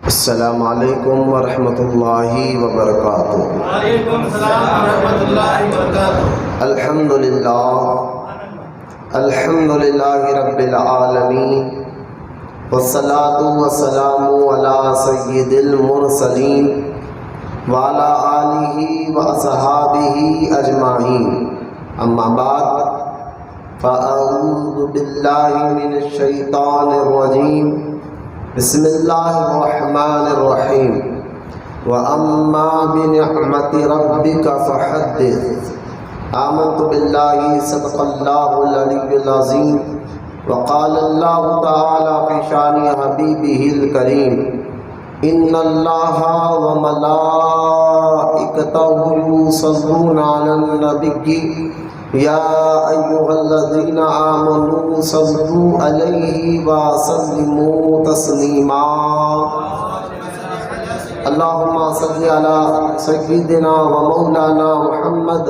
السلام علیکم ورحمۃ اللہ وبرکاتہ۔ وعلیکم السلام ورحمۃ اللہ وبرکاتہ۔ الحمد للہ رب العالمین، والصلاة والسلام علی سید المرسلین وعلی آلہ واصحابہ اجمعین، اما بعد فاعوذ باللہ من الشیطان الرجیم، بسم اللہ الرحمن الرحیم۔ وَأَمَّا بِنِعْمَةِ رَبِّكَ فَحَدِّثْ۔ آمنت باللہ صدق اللہ العلی العظیم، وقال اللہ تعالی فی شان حبیبہ الکریم، ان اللہ وملائکتہ یصلون علی النبی یا ایھا الذین آمنوا صلوا علیہ وسلموا تسلیما۔ اللہم صل علی سیدنا و مولانا محمد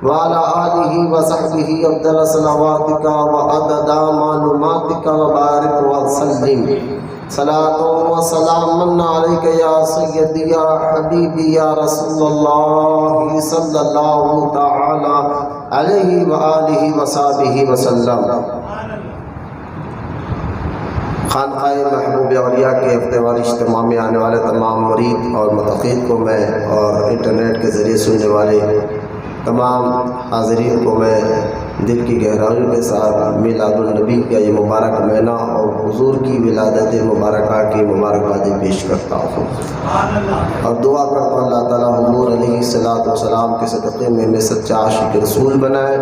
وعلی آلہ وصحبہ افضل صلواتک وعدد معلوماتک وبارک وسلم۔ صلاۃ و سلام علیک یا سیدی یا حبیبی یا رسول اللہ صلی اللہ تعالی علیہ وآلہ وصحبہ وسلم۔ خانقاہ محبوب اولیاء کے ہفتے وار اجتماع میں آنے والے تمام مرید اور متقین کو میں، اور انٹرنیٹ کے ذریعے سننے والے تمام حاضرین کو میں دل کی گہرائیوں کے ساتھ میلاد النبی کا یہ مبارک مہینہ اور حضور کی ولادت مبارکہ کی مبارکبادی پیش کرتا ہوں، اور دعا کرتا ہوں اللہ تعالیٰ حضور علیہ الصلوۃ والسلام کے صدقے میں ہمیں سچا عاشق رسول بنائے،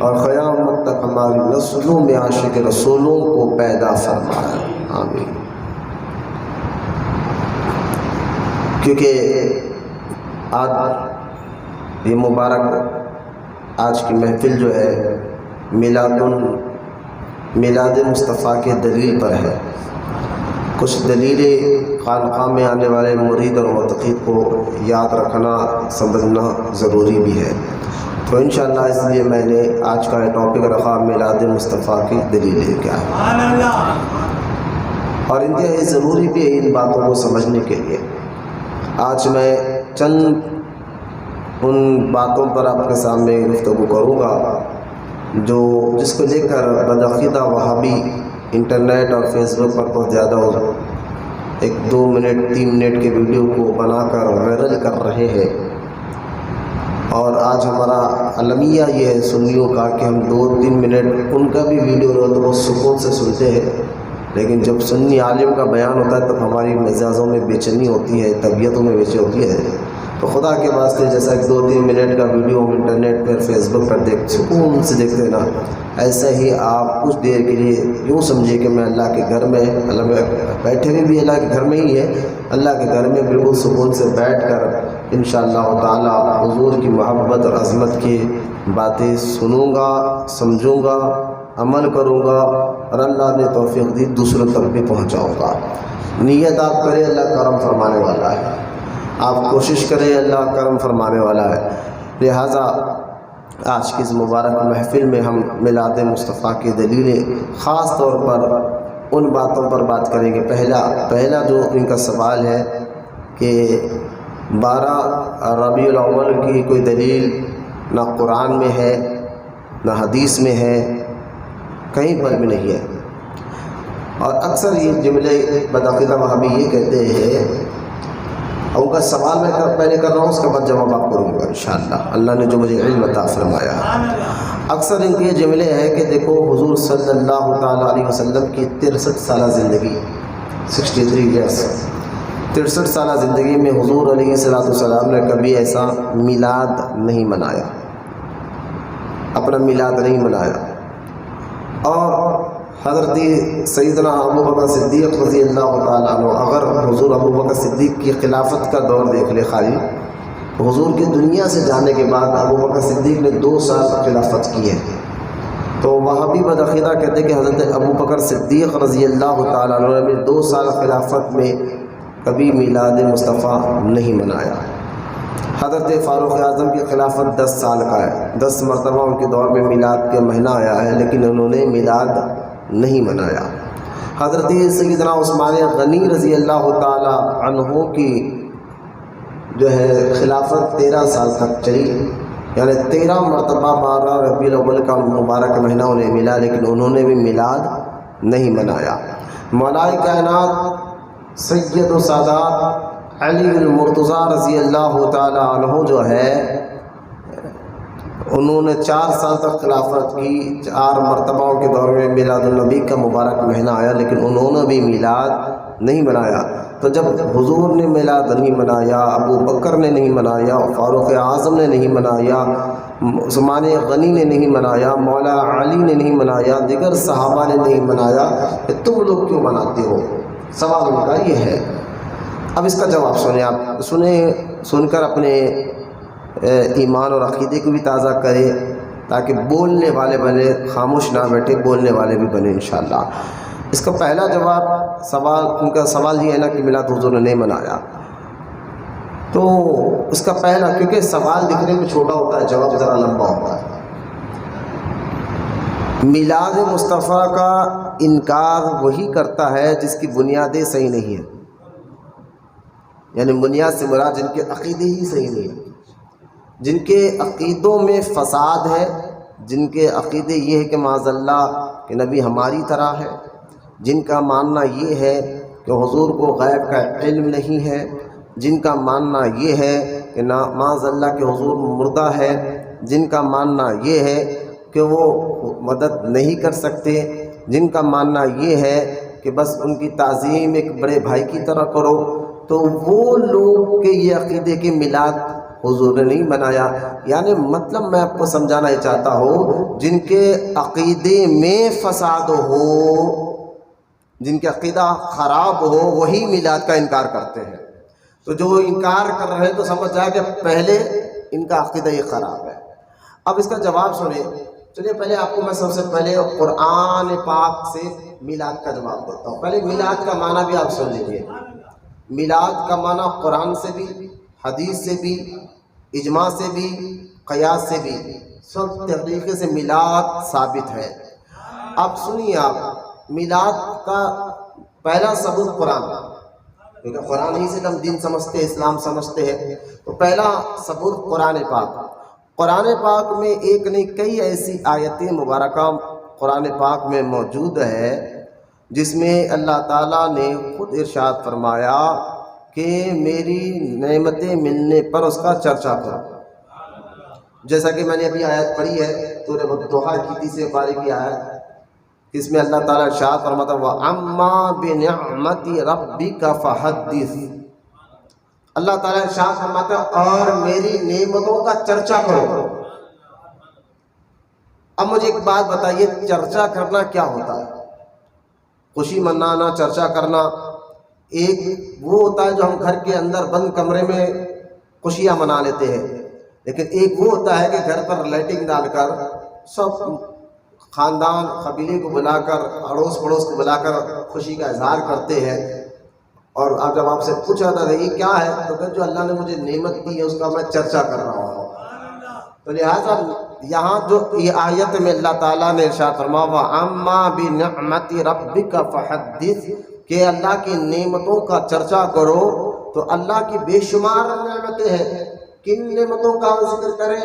اور قیامت تک ہماری نسلوں میں عاشق رسولوں کو پیدا فرمائے، آمین۔ کیونکہ یہ مبارک آج کی محفل جو ہے میلاد مصطفیٰ کے دلیل پر ہے۔ کچھ دلیلیں خانقاہ میں آنے والے مرید اور متقین کو یاد رکھنا سمجھنا ضروری بھی ہے، تو انشاءاللہ اس لیے میں نے آج کا یہ ٹاپک رکھا میلاد مصطفیٰ کی دلیلیں کیا ہے، اور انتہائی ضروری بھی ہے ان باتوں کو سمجھنے کے لیے۔ آج میں چند ان باتوں پر آپ کے سامنے گفتگو کروں گا جس کو لے کر بدعقیدہ وہابی انٹرنیٹ اور فیس بک پر بہت زیادہ ایک 2 منٹ 3 منٹ کے ویڈیو کو بنا کر وائرل کر رہے ہیں، اور آج ہمارا المیہ یہ ہے سنیوں کا کہ ہم 2-3 منٹ ان کا بھی ویڈیو رہے تو وہ سکون سے سنتے ہیں، لیکن جب سنی عالم کا بیان ہوتا ہے تب ہماری مزاجوں میں بے چینی ہوتی ہے، طبیعتوں میں بے چینی ہوتی ہے۔ تو خدا کے واسطے جیسا کہ 2-3 منٹ کا ویڈیو ہم انٹرنیٹ پر فیس بک پر سکون سے دیکھتے ہیں نا، ایسا ہی آپ کچھ دیر کے لیے یوں سمجھے کہ میں اللہ کے گھر میں، اللہ میں بیٹھے ہوئے بھی اللہ کے گھر میں ہی ہے، اللہ کے گھر میں بالکل سکون سے بیٹھ کر انشاءاللہ تعالی حضور کی محبت اور عظمت کی باتیں سنوں گا، سمجھوں گا، عمل کروں گا، اور اللہ نے توفیق دی دوسروں تک بھی پہنچاؤں گا۔ نیت آپ کریں، اللہ کرم فرمانے والا ہے، آپ کوشش کریں، اللہ کرم فرمانے والا ہے۔ لہٰذا آج کی اس مبارک محفل میں ہم میلاد مصطفیٰ کی دلیلیں خاص طور پر ان باتوں پر بات کریں گے۔ پہلا جو ان کا سوال ہے کہ 12 ربیع الاول کی کوئی دلیل نہ قرآن میں ہے نہ حدیث میں ہے، کہیں پر بھی نہیں ہے، اور اکثر یہ جملے بدعقیدہ وہابی یہ کہتے ہیں، اور ان کا سوال میں پہلے کر رہا ہوں، اس کے بعد جواب آپ کروں گا انشاءاللہ، اللہ نے جو مجھے علم عطا فرمایا۔ اکثر ان کے یہ جملے ہیں کہ دیکھو حضور صلی اللہ تعالیٰ علیہ وسلم کی 63 سالہ زندگی، 63 ایئرس، 63 سالہ زندگی میں حضور علیہ السلام نے کبھی ایسا میلاد نہیں منایا، اپنا میلاد نہیں منایا، اور حضرت سیدنا ابو بکر صدیق رضی اللہ تعالیٰ عنہ، اگر حضور ابو بکر صدیق کی خلافت کا دور دیکھ لے خالی، حضور کی دنیا سے جانے کے بعد ابو بکر صدیق نے 2 سال خلافت کی ہے، تو وہابی بدعقیدہ کہتے ہیں کہ حضرت ابو بکر صدیق رضی اللہ تعالیٰ عنہ نے 2 سال خلافت میں کبھی میلاد مصطفیٰ نہیں منایا۔ حضرت فاروق اعظم کی خلافت 10 سال کا ہے، 10 مرتبہ ان کے دور میں میلاد کے مہینہ آیا ہے، لیکن انہوں نے میلاد نہیں منایا۔ حضرت سیدنا عثمان غنی رضی اللہ تعالی عنہ کی جو ہے خلافت 13 سال تک چلی، یعنی 13 مرتبہ 12 ربیع الاول کا مبارک مہینہ انہیں ملا، لیکن انہوں نے بھی میلاد نہیں منایا۔ مولا کائنات سید و سادات علی المرتضیٰ رضی اللہ تعالی عنہ جو ہے انہوں نے 4 سال تک خلافت کی، 4 مرتبہوں کے دور میں میلاد النبی کا مبارک مہینہ آیا، لیکن انہوں نے بھی میلاد نہیں منایا۔ تو جب حضور نے میلاد نہیں منایا، ابو بکر نے نہیں منایا، فاروق اعظم نے نہیں منایا، عثمان غنی نے نہیں منایا، مولا علی نے نہیں منایا، دیگر صحابہ نے نہیں منایا، تم لوگ کیوں مناتے ہو؟ سوال ان کا یہ ہے۔ اب اس کا جواب سنیں، آپ سن کر اپنے ایمان اور عقیدے کو بھی تازہ کرے، تاکہ بولنے والے بنے، خاموش نہ بیٹھے، بولنے والے بھی بنے انشاءاللہ۔ اس کا پہلا جواب ان کا سوال یہ ہے نا کہ میلاد حضور نے نہیں منایا، تو اس کا پہلا، کیونکہ سوال دکھنے میں چھوٹا ہوتا ہے، جواب ذرا لمبا ہوتا ہے۔ میلاد مصطفیٰ کا انکار وہی کرتا ہے جس کی بنیادیں صحیح نہیں ہیں، یعنی بنیاد سے مراد جن کے عقیدے ہی صحیح نہیں ہیں، جن کے عقیدوں میں فساد ہے، جن کے عقیدے یہ ہے کہ معاذ اللہ کہ نبی ہماری طرح ہے، جن کا ماننا یہ ہے کہ حضور کو غیب کا علم نہیں ہے، جن کا ماننا یہ ہے کہ معاذ اللہ کہ حضور مردہ ہے، جن کا ماننا یہ ہے کہ وہ مدد نہیں کر سکتے، جن کا ماننا یہ ہے کہ بس ان کی تعظیم ایک بڑے بھائی کی طرح کرو، تو وہ لوگ کے یہ عقیدے کے میلاد حضور نے نہیں بنایا۔ یعنی مطلب میں آپ کو سمجھانا یہ چاہتا ہوں، جن کے عقیدے میں فساد ہو، جن کے عقیدہ خراب ہو، وہی میلاد کا انکار کرتے ہیں۔ تو جو انکار کر رہے ہیں تو سمجھ جائے کہ پہلے ان کا عقیدہ یہ خراب ہے۔ اب اس کا جواب سنیں۔ چلیے پہلے آپ کو میں سب سے پہلے قرآن پاک سے میلاد کا جواب دیتا ہوں۔ پہلے میلاد کا معنی بھی آپ سن لیجیے۔ میلاد کا معنی قرآن سے بھی، حدیث سے بھی، اجماع سے بھی، قیاس سے بھی، سب طریقے سے میلاد ثابت ہے۔ اب سنیے، آپ میلاد کا پہلا ثبوت قرآن، کیونکہ قرآن ہی سے ہم دین سمجھتے ہیں، اسلام سمجھتے ہیں، تو پہلا ثبوت قرآن پاک۔ قرآن پاک میں ایک نہیں کئی ایسی آیتیں مبارکہ قرآن پاک میں موجود ہے جس میں اللہ تعالیٰ نے خود ارشاد فرمایا کہ میری نعمتیں ملنے پر اس کا چرچا کرو۔ جیسا کہ میں نے ابھی آیت پڑھی ہے سورہ والضحیٰ کی 30 پارے کی آیت، اس میں اللہ تعالیٰ ارشاد فرماتا ہے وَأَمَّا بِنِعْمَةِ رَبِّكَ فَحَدِّثْ۔ اللہ تعالیٰ ارشاد فرماتا ہے اور میری نعمتوں کا چرچا کرو۔ اب مجھے ایک بات بتائیے، چرچا کرنا کیا ہوتا ہے؟ خوشی منانا، چرچا کرنا ایک وہ ہوتا ہے جو ہم گھر کے اندر بند کمرے میں خوشیاں منا لیتے ہیں، لیکن ایک وہ ہوتا ہے کہ گھر پر لائٹنگ ڈال کر سب خاندان قبیلے کو بلا کر، اڑوس پڑوس کو بلا کر خوشی کا اظہار کرتے ہیں۔ اور اب جب آپ سے پوچھا تھا یہ کیا ہے، تو کہ جو اللہ نے مجھے نعمت دی ہے اس کا میں چرچا کر رہا ہوں۔ تو لہٰذا یہاں جو یہ آیت میں اللہ تعالیٰ نے ارشاد فرمایا وَأَمَّا بِنِعْمَةِ رَبِّكَ فَحَدِّثْ، کہ اللہ کی نعمتوں کا چرچا کرو، تو اللہ کی بے شمار نعمتیں ہیں۔ کن نعمتوں کا ذکر کریں؟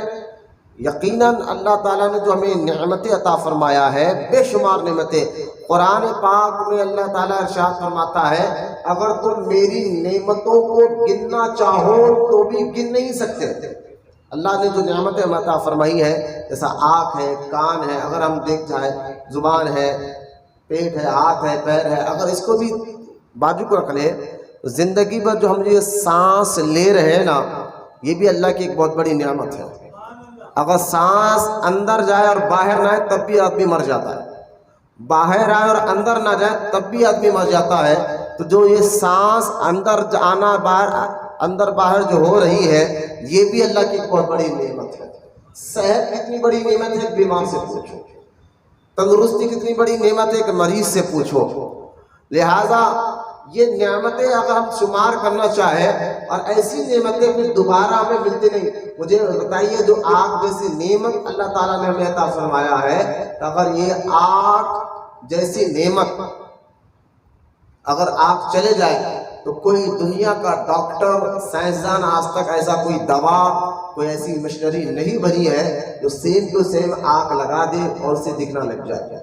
یقیناً اللہ تعالیٰ نے جو ہمیں نعمتیں عطا فرمایا ہے، بے شمار نعمتیں۔ قرآن پاک میں اللہ تعالیٰ ارشاد فرماتا ہے اگر تم میری نعمتوں کو گننا چاہو تو بھی گن نہیں سکتے۔ اللہ نے جو نعمتیں عطا فرمائی ہے، جیسا آنکھ ہے، کان ہے، اگر ہم دیکھ جائیں، زبان ہے، پیٹ ہے، ہاتھ ہے، پیر ہے، اگر اس کو بھی بازو کو رکھ لے، زندگی بھر جو ہم یہ سانس لے رہے ہیں نا، یہ بھی اللہ کی ایک بہت بڑی نعمت ہے۔ اگر سانس اندر جائے اور باہر نہ آئے تب بھی آدمی مر جاتا ہے، باہر آئے اور اندر نہ جائے تب بھی آدمی مر جاتا ہے۔ تو جو یہ سانس اندر آنا باہر اندر باہر جو ہو رہی ہے، یہ بھی اللہ کی ایک بہت بڑی نعمت ہے۔ صحت کتنی بڑی نعمت ہے، بیمار سے پوچھو۔ تندرستی کتنی بڑی نعمت ہے کہ مریض سے پوچھو۔ لہٰذا یہ نعمتیں اگر ہم شمار کرنا چاہیں، اور ایسی نعمتیں پھر دوبارہ ہمیں ملتی نہیں۔ مجھے بتائیے جو آگ جیسی نعمت اللہ تعالیٰ نے ہمیں عطا فرمایا ہے، اگر یہ آگ جیسی نعمت اگر آپ چلے جائیں تو کوئی دنیا کا ڈاکٹر سائنسدان آج تک ایسا کوئی دوا کوئی ایسی مشینری نہیں بنی ہے جو سیم ٹو سیم آنکھ لگا دے اور اسے دکھنا لگ جائے.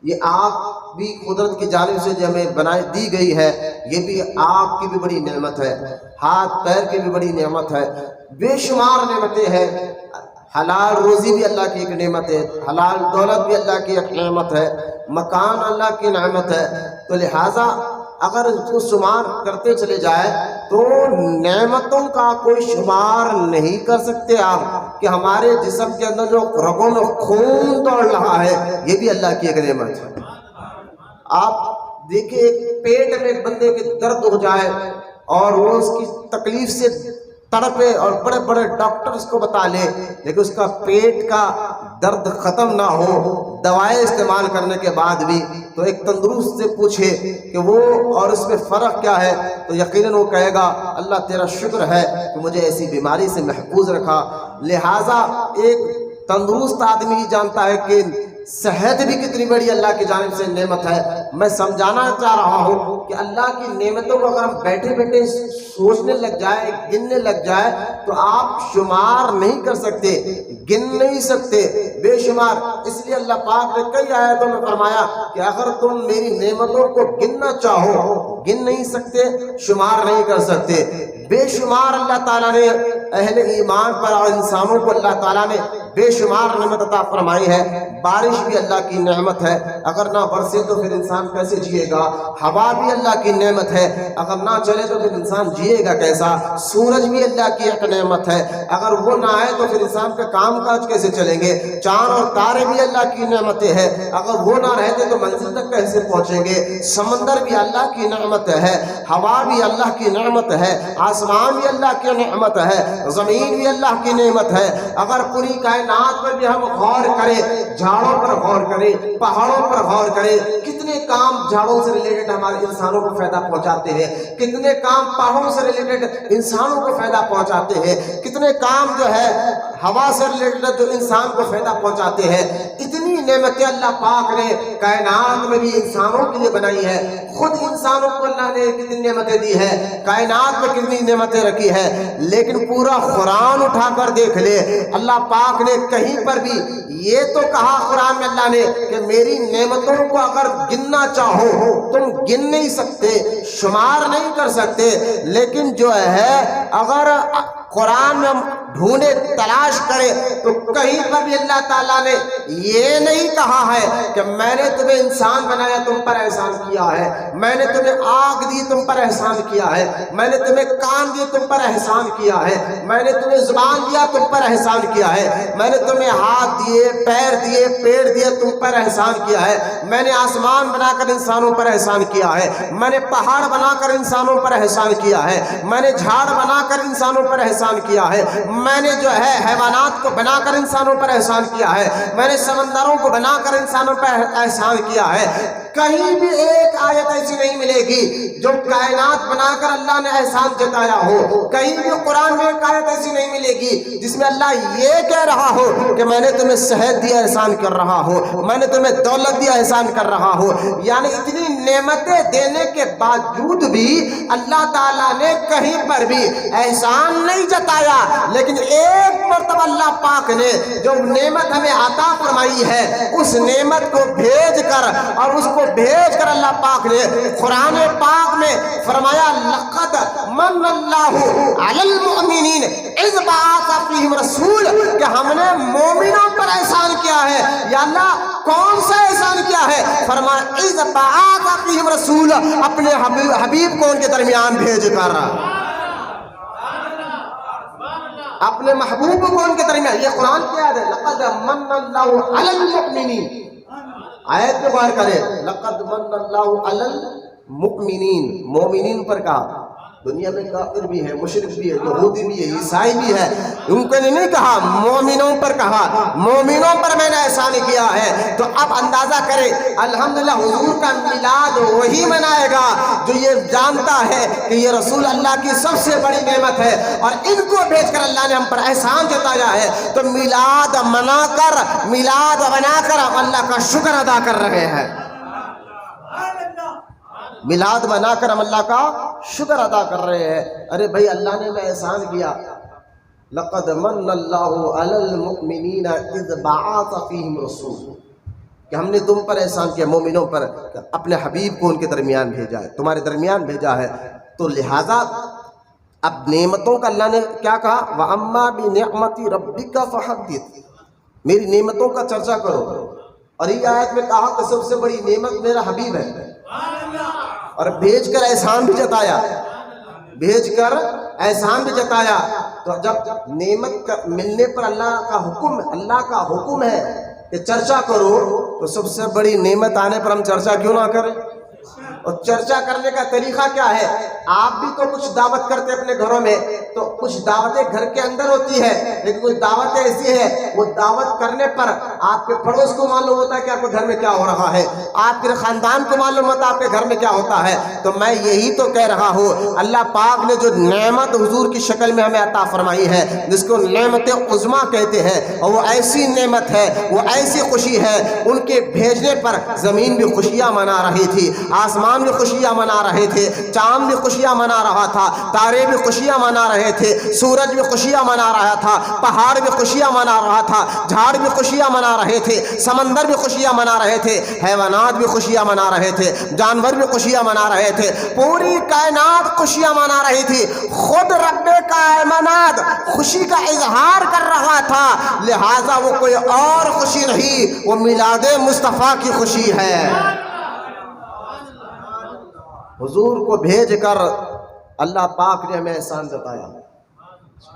یہ آنکھ بھی قدرت کی جانب سے جو ہمیں بنائی دی گئی ہے، یہ بھی آپ کی بھی بڑی نعمت ہے، ہاتھ پیر کی بھی بڑی نعمت ہے، بے شمار نعمتیں ہیں. حلال روزی بھی اللہ کی ایک نعمت ہے، حلال دولت بھی اللہ کی ایک نعمت ہے، مکان اللہ کی نعمت ہے. تو لہٰذا اگر اس کو شمار کرتے چلے جائے تو نعمتوں کا کوئی شمار نہیں کر سکتے آپ کہ ہمارے جسم کے اندر جو رگوں میں خون دوڑ رہا ہے یہ بھی اللہ کی ایک نعمت ہے. آپ دیکھیں پیٹ میں بندے کے درد ہو جائے اور وہ اس کی تکلیف سے تڑپے اور بڑے بڑے ڈاکٹر اس کو بتا لے لیکن اس کا پیٹ کا درد ختم نہ ہو دوائیں استعمال کرنے کے بعد بھی، تو ایک تندرست سے پوچھے کہ وہ اور اس میں فرق کیا ہے تو یقیناً وہ کہے گا اللہ تیرا شکر ہے کہ مجھے ایسی بیماری سے محفوظ رکھا. لہٰذا ایک تندرست آدمی ہی جانتا ہے کہ صحت بھی کتنی بڑی اللہ کی جانب سے نعمت ہے. میں سمجھانا چاہ رہا ہوں کہ اللہ کی نعمتوں کو اگر ہم بیٹھے بیٹھے سوچنے لگ جائے گننے لگ جائے تو آپ شمار نہیں کر سکتے، گن نہیں سکتے، بے شمار. اس لیے اللہ پاک نے کئی آیتوں میں فرمایا کہ اگر تم میری نعمتوں کو گننا چاہو گن نہیں سکتے، شمار نہیں کر سکتے. بے شمار اللہ تعالیٰ نے اہل ایمان پر اور انسانوں کو اللہ تعالیٰ نے بے شمار نعمت عطا فرمائی ہے. بارش بھی اللہ کی نعمت ہے، اگر نہ برسے تو پھر انسان کیسے جیے گا. ہوا بھی اللہ کی نعمت ہے، اگر نہ چلے تو پھر انسان جیے گا کیسا. سورج بھی اللہ کی ایک نعمت ہے، اگر وہ نہ آئے تو پھر انسان کا کام کاج کیسے چلیں گے. چاند اور تارے بھی اللہ کی نعمتیں ہیں، اگر وہ نہ رہتے تو منزل تک کیسے پہنچیں گے. سمندر بھی اللہ کی نعمت ہے، ہوا بھی اللہ کی نعمت ہے، آسمان بھی اللہ کی نعمت ہے، زمین بھی اللہ کی نعمت ہے. اگر پوری کائنات پر بھی ہم غور کریں، جھاڑوں پر غور کریں، پہاڑوں پر غور کریں، کتنے کام جھاڑوں سے ریلیٹڈ ہمارے انسانوں کو فائدہ پہنچاتے ہیں، کتنے کام پہاڑوں سے ریلیٹڈ انسانوں کو فائدہ پہنچاتے ہیں، کتنے کام جو ہے ہوا سے ریلیٹڈ جو انسان کو فائدہ پہنچاتے ہیں. اتنی نعمتیں اللہ پاک نے کائنات میں بھی انسانوں کے لیے بنائی ہے. خود انسانوں کو اللہ نے کتنی نعمتیں دی ہے، کائنات میں کتنی نعمتیں رکھی ہے. لیکن پورا قرآن اٹھا کر دیکھ لے، اللہ پاک نے کہیں پر بھی یہ تو کہا قرآن میں اللہ نے کہ میری نعمتوں کو اگر گننا چاہو تم گن نہیں سکتے، شمار نہیں کر سکتے. لیکن جو ہے اگر قرآن میں ڈھونڈے تلاش کرے تو کہیں پر بھی اللہ تعالیٰ نے یہ نہیں کہا ہے کہ میں نے تمہیں انسان بنایا تم پر احسان کیا ہے، میں نے تمہیں آگ دی تم پر احسان کیا ہے، میں نے تمہیں کان دی تم پر احسان کیا ہے، میں نے تمہیں زبان دیا تم پر احسان کیا ہے، میں نے تمہیں ہاتھ دیے، پیر دیے، پیڑ دیے تم پر احسان کیا ہے، میں نے آسمان بنا کر انسانوں پر احسان کیا ہے، میں نے پہاڑ بنا کر انسانوں پر احسان کیا ہے، میں نے جھاڑ بنا کر انسانوں پر احسان کیا ہے، میں نے جو ہے حیوانات کو بنا کر انسانوں پر احسان کیا ہے، میں نے سمندروں کو بنا کر انسانوں پر احسان کیا ہے. کہیں بھی ایک آیت ایسی نہیں ملے گی جو کائنات بنا کر اللہ نے احسان جتایا ہو. کہیں بھی قرآن میں ایک آیت ایسی نہیں ملے گی جس میں اللہ یہ کہہ رہا ہو کہ میں نے تمہیں صحت دیا احسان کر رہا ہو، میں نے تمہیں دولت دیا احسان کر رہا ہو. یعنی اتنی نعمتیں دینے کے باوجود بھی اللہ تعالیٰ نے کہیں پر بھی احسان نہیں جتایا. لیکن ایک مرتبہ اللہ پاک نے جو نعمت ہمیں عطا فرمائی ہے اس نعمت کو بھیج کر اور اس کو بھیج کر اللہ پاک نے قرآن پاک میں فرمایا لقد من اللہ علی المؤمنین اذ بعث فیہم رسول، کہ ہم نے مومنوں پر احسان کیا ہے. یا اللہ کون سا احسان کیا ہے؟ فرمایا اذ بعث فیہم رسول، اپنے حبیب کو ان کے درمیان بھیج کر، اپنے محبوب کو ان کے درمیان. یہ قرآن کی آیت ہے لقد من اللہ علی المؤمنین. آیت پہ غور کرے، لقد من اللہ علی المؤمنین، مومنین پر کہا. دنیا میں کافر بھی ہے، مشرک بھی ہے، یہودی بھی ہے، عیسائی بھی ہے، ان کو نہیں کہا، مومنوں پر کہا. مومنوں پر میں نے احسان کیا ہے. تو اب اندازہ کرے الحمدللہ حضور کا میلاد وہی منائے گا جو یہ جانتا ہے کہ یہ رسول اللہ کی سب سے بڑی نعمت ہے اور ان کو بھیج کر اللہ نے ہم پر احسان جتایا ہے. تو میلاد منا کر، میلاد بنا کر ہم اللہ کا شکر ادا کر رہے ہیں. میلاد بنا کر ہم اللہ کا شکر ادا کر رہے ہیں. ارے بھائی اللہ نے ہمیں احسان کیا. لقد من اللہ علی المؤمنین اذ بعث فیہم رسول، کہ ہم نے تم پر احسان کیا مومنوں پر اپنے حبیب کو ان کے درمیان بھیجا ہے، تمہارے درمیان بھیجا ہے. تو لہٰذا اب نعمتوں کا اللہ نے کیا کہا، وَأَمَّا بِنِعْمَتِ رَبِّكَ فَحَدِّثْ، میری نعمتوں کا چرچا کرو. اور یہ آیت میں کہا کہ سب سے بڑی نعمت میرا حبیب ہے، اور بھیج کر احسان بھی جتایا، بھیج کر احسان بھی جتایا. تو جب نعمت ملنے پر اللہ کا حکم ہے کہ چرچا کرو، تو سب سے بڑی نعمت آنے پر ہم چرچا کیوں نہ کریں؟ اور چرچا کرنے کا طریقہ کیا ہے؟ آپ بھی تو کچھ دعوت کرتے اپنے گھروں میں، تو کچھ دعوتیں گھر کے اندر ہوتی ہے، لیکن کچھ دعوتیں ایسی ہے وہ دعوت کرنے پر آپ کے پڑوس کو معلوم ہوتا ہے کہ آپ کے گھر میں کیا ہو رہا ہے، آپ کے خاندان کو معلوم ہوتا ہے آپ کے گھر میں کیا ہوتا ہے. تو میں یہی تو کہہ رہا ہوں، اللہ پاک نے جو نعمت حضور کی شکل میں ہمیں عطا فرمائی ہے، جس کو نعمت عظمیٰ کہتے ہیں، اور وہ ایسی نعمت ہے، وہ ایسی خوشی ہے، ان کے بھیجنے پر زمین بھی خوشیاں منا رہی تھی، آسمان بھی خوشیاں منا رہے تھے، چاند بھی خوشیاں منا رہا تھا، تارے بھی خوشیاں منا رہے تھے، سورج بھی خوشیاں منا رہا تھا، پہاڑ بھی خوشیاں منا رہا تھا، جھاڑ بھی خوشیاں منا رہے تھے، سمندر بھی خوشیاں منا رہے تھے، حیوانات بھی خوشیاں منا رہے تھے، جانور بھی خوشیاں منا رہے تھے، پوری کائنات خوشیاں منا رہی تھی. خود رب کائنات خوشی کا اظہار کر رہا تھا، لہٰذا وہ کوئی اور خوشی نہیں، وہ میلاد مصطفیٰ کی خوشی ہے. حضور کو بھیج کر اللہ پاک نے ہمیں احسان جتایا.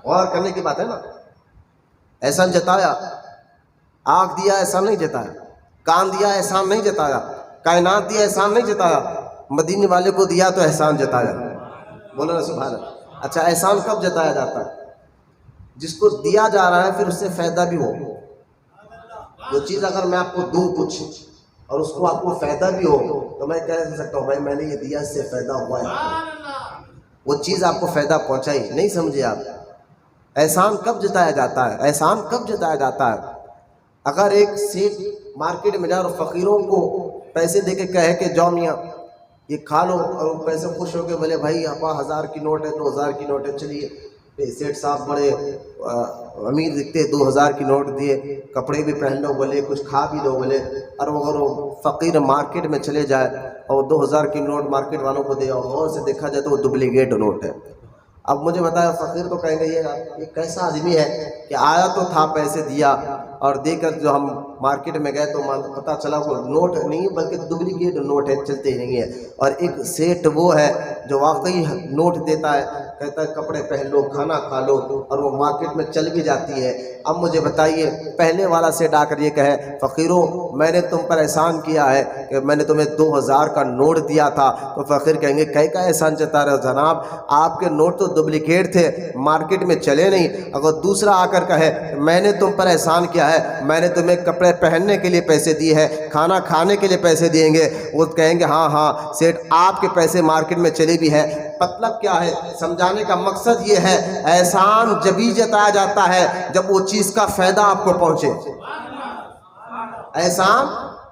غور کرنے کی بات ہے نا، احسان جتایا. آنکھ دیا احسان نہیں جتایا، کان دیا احسان نہیں جتایا، کائنات دیا احسان نہیں جتایا، مدینے والے کو دیا تو احسان جتایا. بولو نا سبحان اللہ. اچھا احسان کب جتایا جاتا ہے؟ جس کو دیا جا رہا ہے پھر اس سے فائدہ بھی ہو. وہ چیز اگر میں آپ کو دوں کچھ اور اس کو آپ کو فائدہ بھی ہو، تو میں کہہ سکتا ہوں بھائی میں نے یہ دیا، اس سے فائدہ ہوا ہے. وہ چیز آپ کو فائدہ پہنچائی نہیں، سمجھے آپ؟ احسان کب جتایا جاتا ہے؟ احسان کب جتایا جاتا ہے؟ اگر ایک سیٹ مارکیٹ میں جائے اور فقیروں کو پیسے دے کے کہے کہ جاؤ میاں یہ کھا لو، اور وہ پیسے خوش ہو کے بولے بھائی آپ 1000 کی نوٹ ہے، 2000 کی نوٹ ہے، چلیے. سیٹ صاحب بڑے امیر دکھتے، 2000 کی نوٹ دیے، کپڑے بھی پہن لو بولے، کچھ کھا بھی لو بولے. اور اگر وہ فقیر مارکیٹ میں چلے جائے اور 2000 کی نوٹ مارکیٹ والوں کو دے، اور غور سے دیکھا جائے تو وہ ڈپلیکیٹ نوٹ ہے. اب مجھے بتایا فقیر تو کہیں گے یہ کیسا آدمی ہے کہ آیا تو تھا پیسے دیا، اور دے کر جو ہم مارکیٹ میں گئے تو پتہ چلا وہ نوٹ نہیں بلکہ ڈپلیکیٹ نوٹ ہے، چلتے ہی نہیں ہے. اور ایک سیٹ وہ ہے جو واقعی نوٹ دیتا ہے، کہتا ہے کپڑے پہن لو، کھانا کھا لو، اور وہ مارکیٹ میں چل بھی جاتی ہے. اب مجھے بتائیے پہلے والا سیٹ آ کر یہ کہے فقیروں میں نے تم پر احسان کیا ہے کہ میں نے تمہیں 2000 کا نوٹ دیا تھا، تو فقیر کہیں گے کئی کا احسان جتا رہے ہو جناب، آپ کے نوٹ تو ڈپلیکیٹ تھے، مارکیٹ میں چلے نہیں. اگر دوسرا آ کر کہے میں نے تم پر احسان کیا ہے، میں نے تمہیں کپڑے پہننے کے لیے پیسے دیے ہیں، کھانا کھانے کے لیے پیسے دیں گے، وہ کہیں گے ہاں ہاں سیٹ آپ کے پیسے مارکیٹ میں چلے بھی ہے. مطلب کیا ہے؟ سمجھانے کا مقصد یہ ہے احسان جبھی جتایا جاتا ہے جب وہ چیز کا فائدہ آپ کو پہنچے. احسان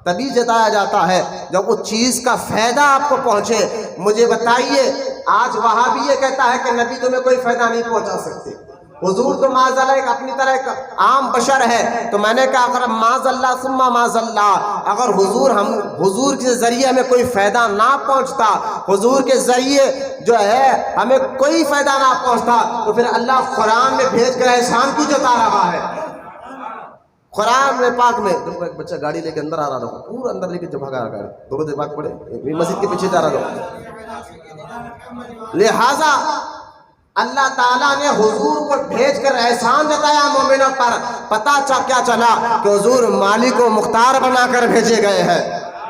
تبھی جتایا جاتا ہے جب وہ چیز کا فائدہ آپ کو پہنچے. مجھے بتائیے آج وہاں بھی یہ کہتا ہے کہ نبی تمہیں کوئی فائدہ نہیں پہنچا سکتے. حضور تو معاذ اللہ ایک اپنی طرح ایک عام بشر ہے. تو میں نے کہا اگر معاذ اللہ ثم معاذ اللہ، اگر حضور کے ذریعے ہمیں کوئی فائدہ نہ پہنچتا، حضور کے ذریعے جو ہے ہمیں کوئی فائدہ نہ پہنچتا، تو پھر اللہ قرآن میں بھیج کر احسان کیوں جتا رہا ہے؟ قرآن میں پاک میں ایک بچہ گاڑی لے کے اندر آ رہا تھا، پورا اندر لے کے جب بھگا گاڑی، درود پاک پڑے، مسجد کے پیچھے جا رہا تھا. لہذا اللہ تعالیٰ نے حضور کو بھیج کر احسان جتایا مومنوں پر. پتہ کیا چلا کہ حضور مالک و مختار بنا کر بھیجے گئے ہیں،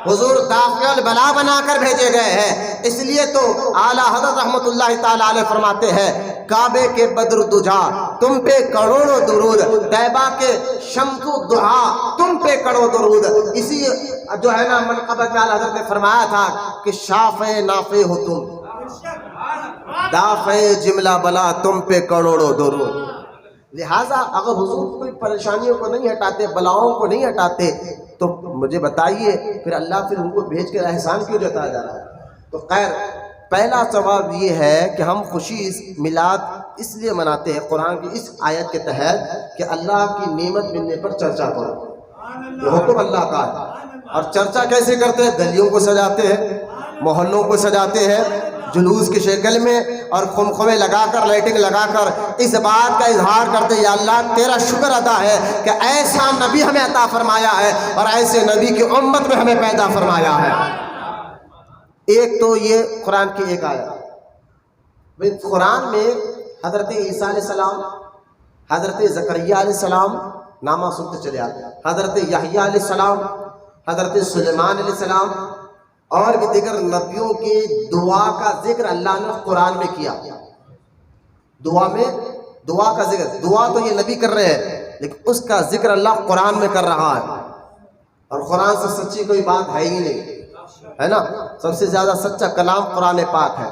حضور دافع البلا بنا کر بھیجے گئے ہیں. اس لیے تو اعلیٰ حضرت رحمۃ اللہ تعالیٰ علیہ فرماتے ہیں کعبے کے بدر دجا تم پہ کروڑوں درود، طیبہ کے شمس و ضحیٰ تم پہ کروڑوں درود. اسی جو ہے نا منقبت میں اعلیٰ حضرت نے فرمایا تھا کہ شافع نافع ہو تم، دافع جملہ بلا تم پہ کروڑوں درود. لہٰذا اگر حضور کوئی پریشانیوں کو نہیں ہٹاتے، بلاؤں کو نہیں ہٹاتے، تو مجھے بتائیے پھر اللہ پھر ان کو بھیج کر احسان کیوں جتایا جا رہا ہے؟ تو خیر پہلا ثواب یہ ہے کہ ہم خوشی میلاد اس لیے مناتے ہیں قرآن کی اس آیت کے تحت کہ اللہ کی نعمت ملنے پر چرچا کرو، یہ حکم اللہ کا ہے۔ اور چرچا کیسے کرتے ہیں؟ گلیوں کو سجاتے ہیں، محلوں کو سجاتے ہیں جلوس کی شکل میں، اور خمخمے لگا کر لائٹنگ لگا کر اس بات کا اظہار کرتے ہیں یا اللہ تیرا شکر ادا ہے کہ ایسا نبی ہمیں عطا فرمایا ہے اور ایسے نبی کی امت میں ہمیں پیدا فرمایا ہے۔ ایک تو یہ قرآن کی ایک آیت۔ قرآن میں حضرت عیسیٰ علیہ السلام، حضرت زکریا علیہ السلام، نامہ سنتے چلے آتے، حضرت یحییٰ علیہ السلام، حضرت سلیمان علیہ السلام اور بھی دیگر نبیوں کی دعا کا ذکر اللہ نے قرآن میں کیا۔ دعا میں دعا کا ذکر، دعا تو یہ نبی کر رہے ہیں لیکن اس کا ذکر اللہ قرآن میں کر رہا ہے، اور قرآن سے سچی کوئی بات ہے ہی نہیں، ہے نا؟ سب سے زیادہ سچا کلام قرآن پاک ہے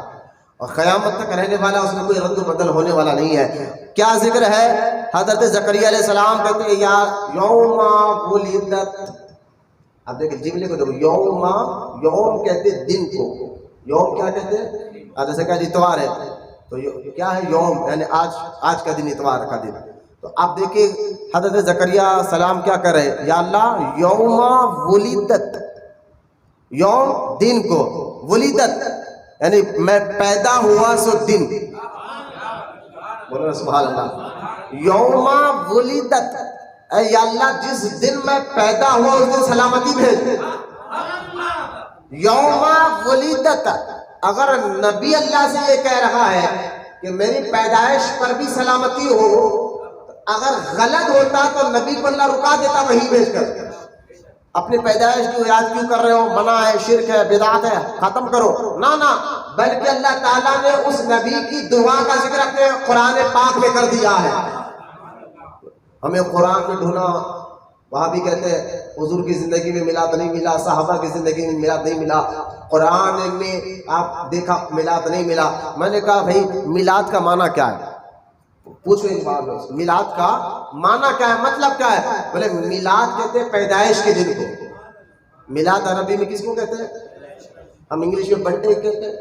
اور قیامت تک رہنے والا، اس میں کوئی رد و بدل ہونے والا نہیں ہے۔ کیا ذکر ہے؟ حضرت زکریا علیہ السلام کہتے ہیں یا یوم ولدت، اب دیکھیں جملے کو دیکھو، یوم کہتے ہیں دن کو، یوم کیا کہتے ہیں؟ جیسے کہ اتوار ہے تو کیا ہے؟ یوم، یعنی آج کا دن، اتوار کا دن۔ تو آپ دیکھیں حضرت زکریا السلام کیا کر رہے ہیں؟ یا اللہ یوم ولدت، یوم دن کو، ولدت یعنی میں پیدا ہوا سو دن، بولو سبحان اللہ، یوم ولدت، اے یا اللہ جس دن میں پیدا ہوا اس دن سلامتی بھیج۔ یوم ولدت، اگر نبی اللہ سے یہ کہہ رہا ہے کہ میری پیدائش پر بھی سلامتی ہو، اگر غلط ہوتا تو نبی کو اللہ رکا دیتا وہی بھیج کر، اپنی پیدائش کی یاد کیوں کر رہے ہو؟ منع ہے، شرک ہے، بدعت ہے، ختم کرو۔ نہ بلکہ اللہ تعالیٰ نے اس نبی کی دعا کا ذکر اپنے قرآن پاک میں کر دیا ہے۔ ہمیں قرآن میں ڈھونڈنا، وہاں بھی کہتے ہیں حضور کی زندگی میں میلاد نہیں ملا، صحابہ کی زندگی میں میلاد نہیں ملا، قرآن میں آپ دیکھا میلاد نہیں ملا۔ میں نے کہا بھائی میلاد کا معنی کیا ہے؟ پوچھو ایک بار میں، میلاد کا معنی کیا ہے، مطلب کیا ہے؟ بولے میلاد کہتے ہیں پیدائش کے دن کو۔ میلاد عربی میں کس کو کہتے ہیں؟ ہم انگلش میں برتھ ڈے کہتے ہیں،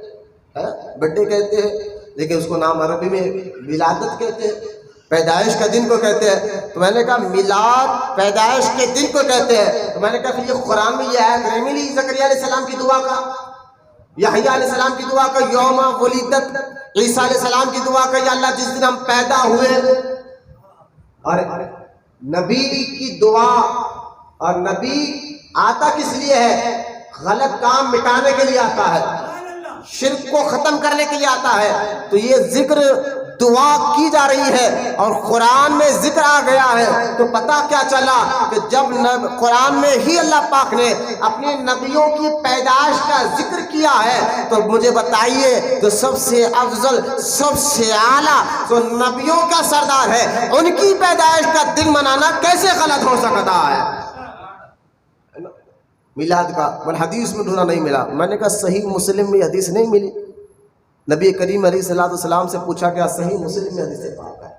برتھ ڈے کہتے ہیں، لیکن اس کو نام عربی میں ولادت کہتے ہیں، پیدائش کا دن کو کہتے ہیں۔ تو میں نے کہا میلاد پیدائش کے دن کو کہتے ہیں، تو میں نے کہا پھر یہ قرآن میں یہ آیت نہیں ملی زکریا علیہ السلام کی دعا کا، یحییٰ علیہ السلام کی دعا کا یوم ولدت، عیسیٰ علیہ السلام کی دعا کا یا اللہ جس دن ہم پیدا ہوئے؟ اور نبی کی دعا، اور نبی آتا کس لیے ہے؟ غلط کام مٹانے کے لیے آتا ہے، شرک کو ختم کرنے کے لیے آتا ہے۔ تو یہ ذکر دعا کی جا رہی ہے اور قرآن میں ذکر آ گیا ہے، تو پتہ کیا چلا کہ جب قرآن میں ہی اللہ پاک نے اپنے نبیوں کی پیدائش کا ذکر کیا ہے، تو مجھے بتائیے تو سب سے افضل، سب سے اعلیٰ تو نبیوں کا سردار ہے، ان کی پیدائش کا دن منانا کیسے غلط ہو سکتا ہے؟ میلاد کا حدیث میں ڈھونڈا نہیں ملا۔ میں نے کہا صحیح مسلم میں حدیث نہیں ملی۔ نبی کریم علیہ الصلوۃ والسلام سے پوچھا گیا، صحیح مسلم میں حدیث پاک ہے،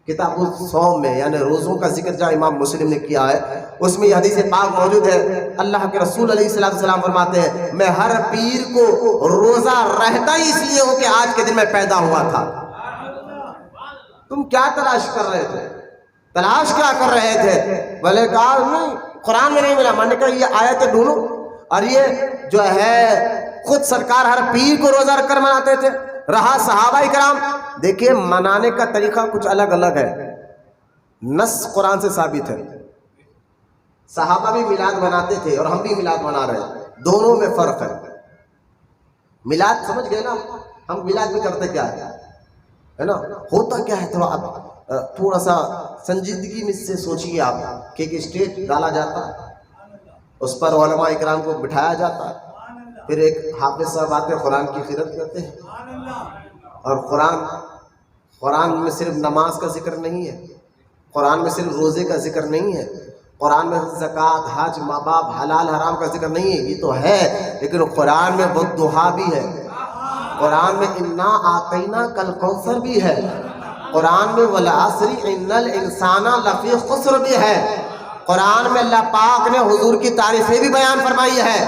کتاب الصوم میں، یعنی روزوں کا ذکر جہاں امام مسلم نے کیا ہے اس میں یہ حدیث پاک موجود ہے۔ اللہ کے رسول علیہ الصلوۃ والسلام فرماتے ہیں میں ہر پیر کو روزہ رہتا ہی اس لیے ہوں کہ آج کے دن میں پیدا ہوا تھا۔ تم کیا تلاش کر رہے تھے؟ تلاش کیا کر رہے تھے؟ بولے کہا نہیں قرآن میں نہیں ملا۔ میں نے کہا یہ آیت ڈھونڈو، اور یہ جو ہے خود سرکار ہر پیر کو روزہ رکھ کر مناتے تھے۔ رہا صحابہ کرام، دیکھیے منانے کا طریقہ کچھ الگ الگ ہے، نص قرآن سے ثابت ہے۔ صحابہ بھی میلاد مناتے تھے اور ہم بھی میلاد منا رہے ہیں، دونوں میں فرق ہے۔ میلاد سمجھ گئے نا؟ ہم میلاد بھی کرتے کیا ہے نا؟ ہوتا کیا ہے؟ تھوڑا سا سنجیدگی میں سے سوچیے آپ کہ ایک اسٹیج ڈالا جاتا ہے، اس پر علماء اکرام کو بٹھایا جاتا ہے، پھر ایک حافظ صاحب آتے قرآن کی قرأت کرتے ہیں، اور قرآن میں صرف نماز کا ذکر نہیں ہے، قرآن میں صرف روزے کا ذکر نہیں ہے، قرآن میں زکوٰۃ، حج، ماں باپ، حلال حرام کا ذکر نہیں ہے، یہ تو ہے، لیکن قرآن میں والضحیٰ بھی ہے، قرآن میں انا اعطیناک الکوثر بھی ہے، قرآن میں والعصر ان الانسان لفی خسر بھی ہے، قرآن میں اللہ پاک نے حضور کی تعریفیں بھی بیان فرمائی ہے،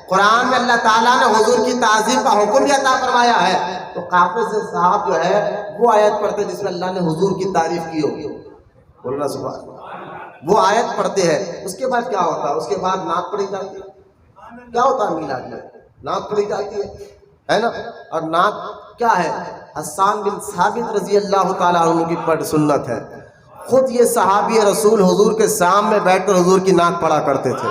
قرآن میں اللہ تعالیٰ نے حضور کی تعظیم کا حکم بھی عطا فرمایا ہے، تو قافلے سے صاحب جو ہے وہ آیت پڑھتے جس میں اللہ نے حضور کی تعریف کی ہو، بولنا سبحان اللہ، وہ آیت پڑھتے ہیں۔ اس کے بعد کیا ہوتا ہے؟ اس کے بعد نعت پڑھی جاتی ہے۔ کیا ہوتا ہے میلاد میں؟ نعت پڑھی جاتی ہے نا؟ اور نعت کیا ہے؟ حسان بن ثابت رضی اللہ تعالیٰ عنہ کی پڑھ سنت ہے، خود یہ صحابی رسول حضور کے سامنے بیٹھ کر حضور کی نعت پڑھا کرتے تھے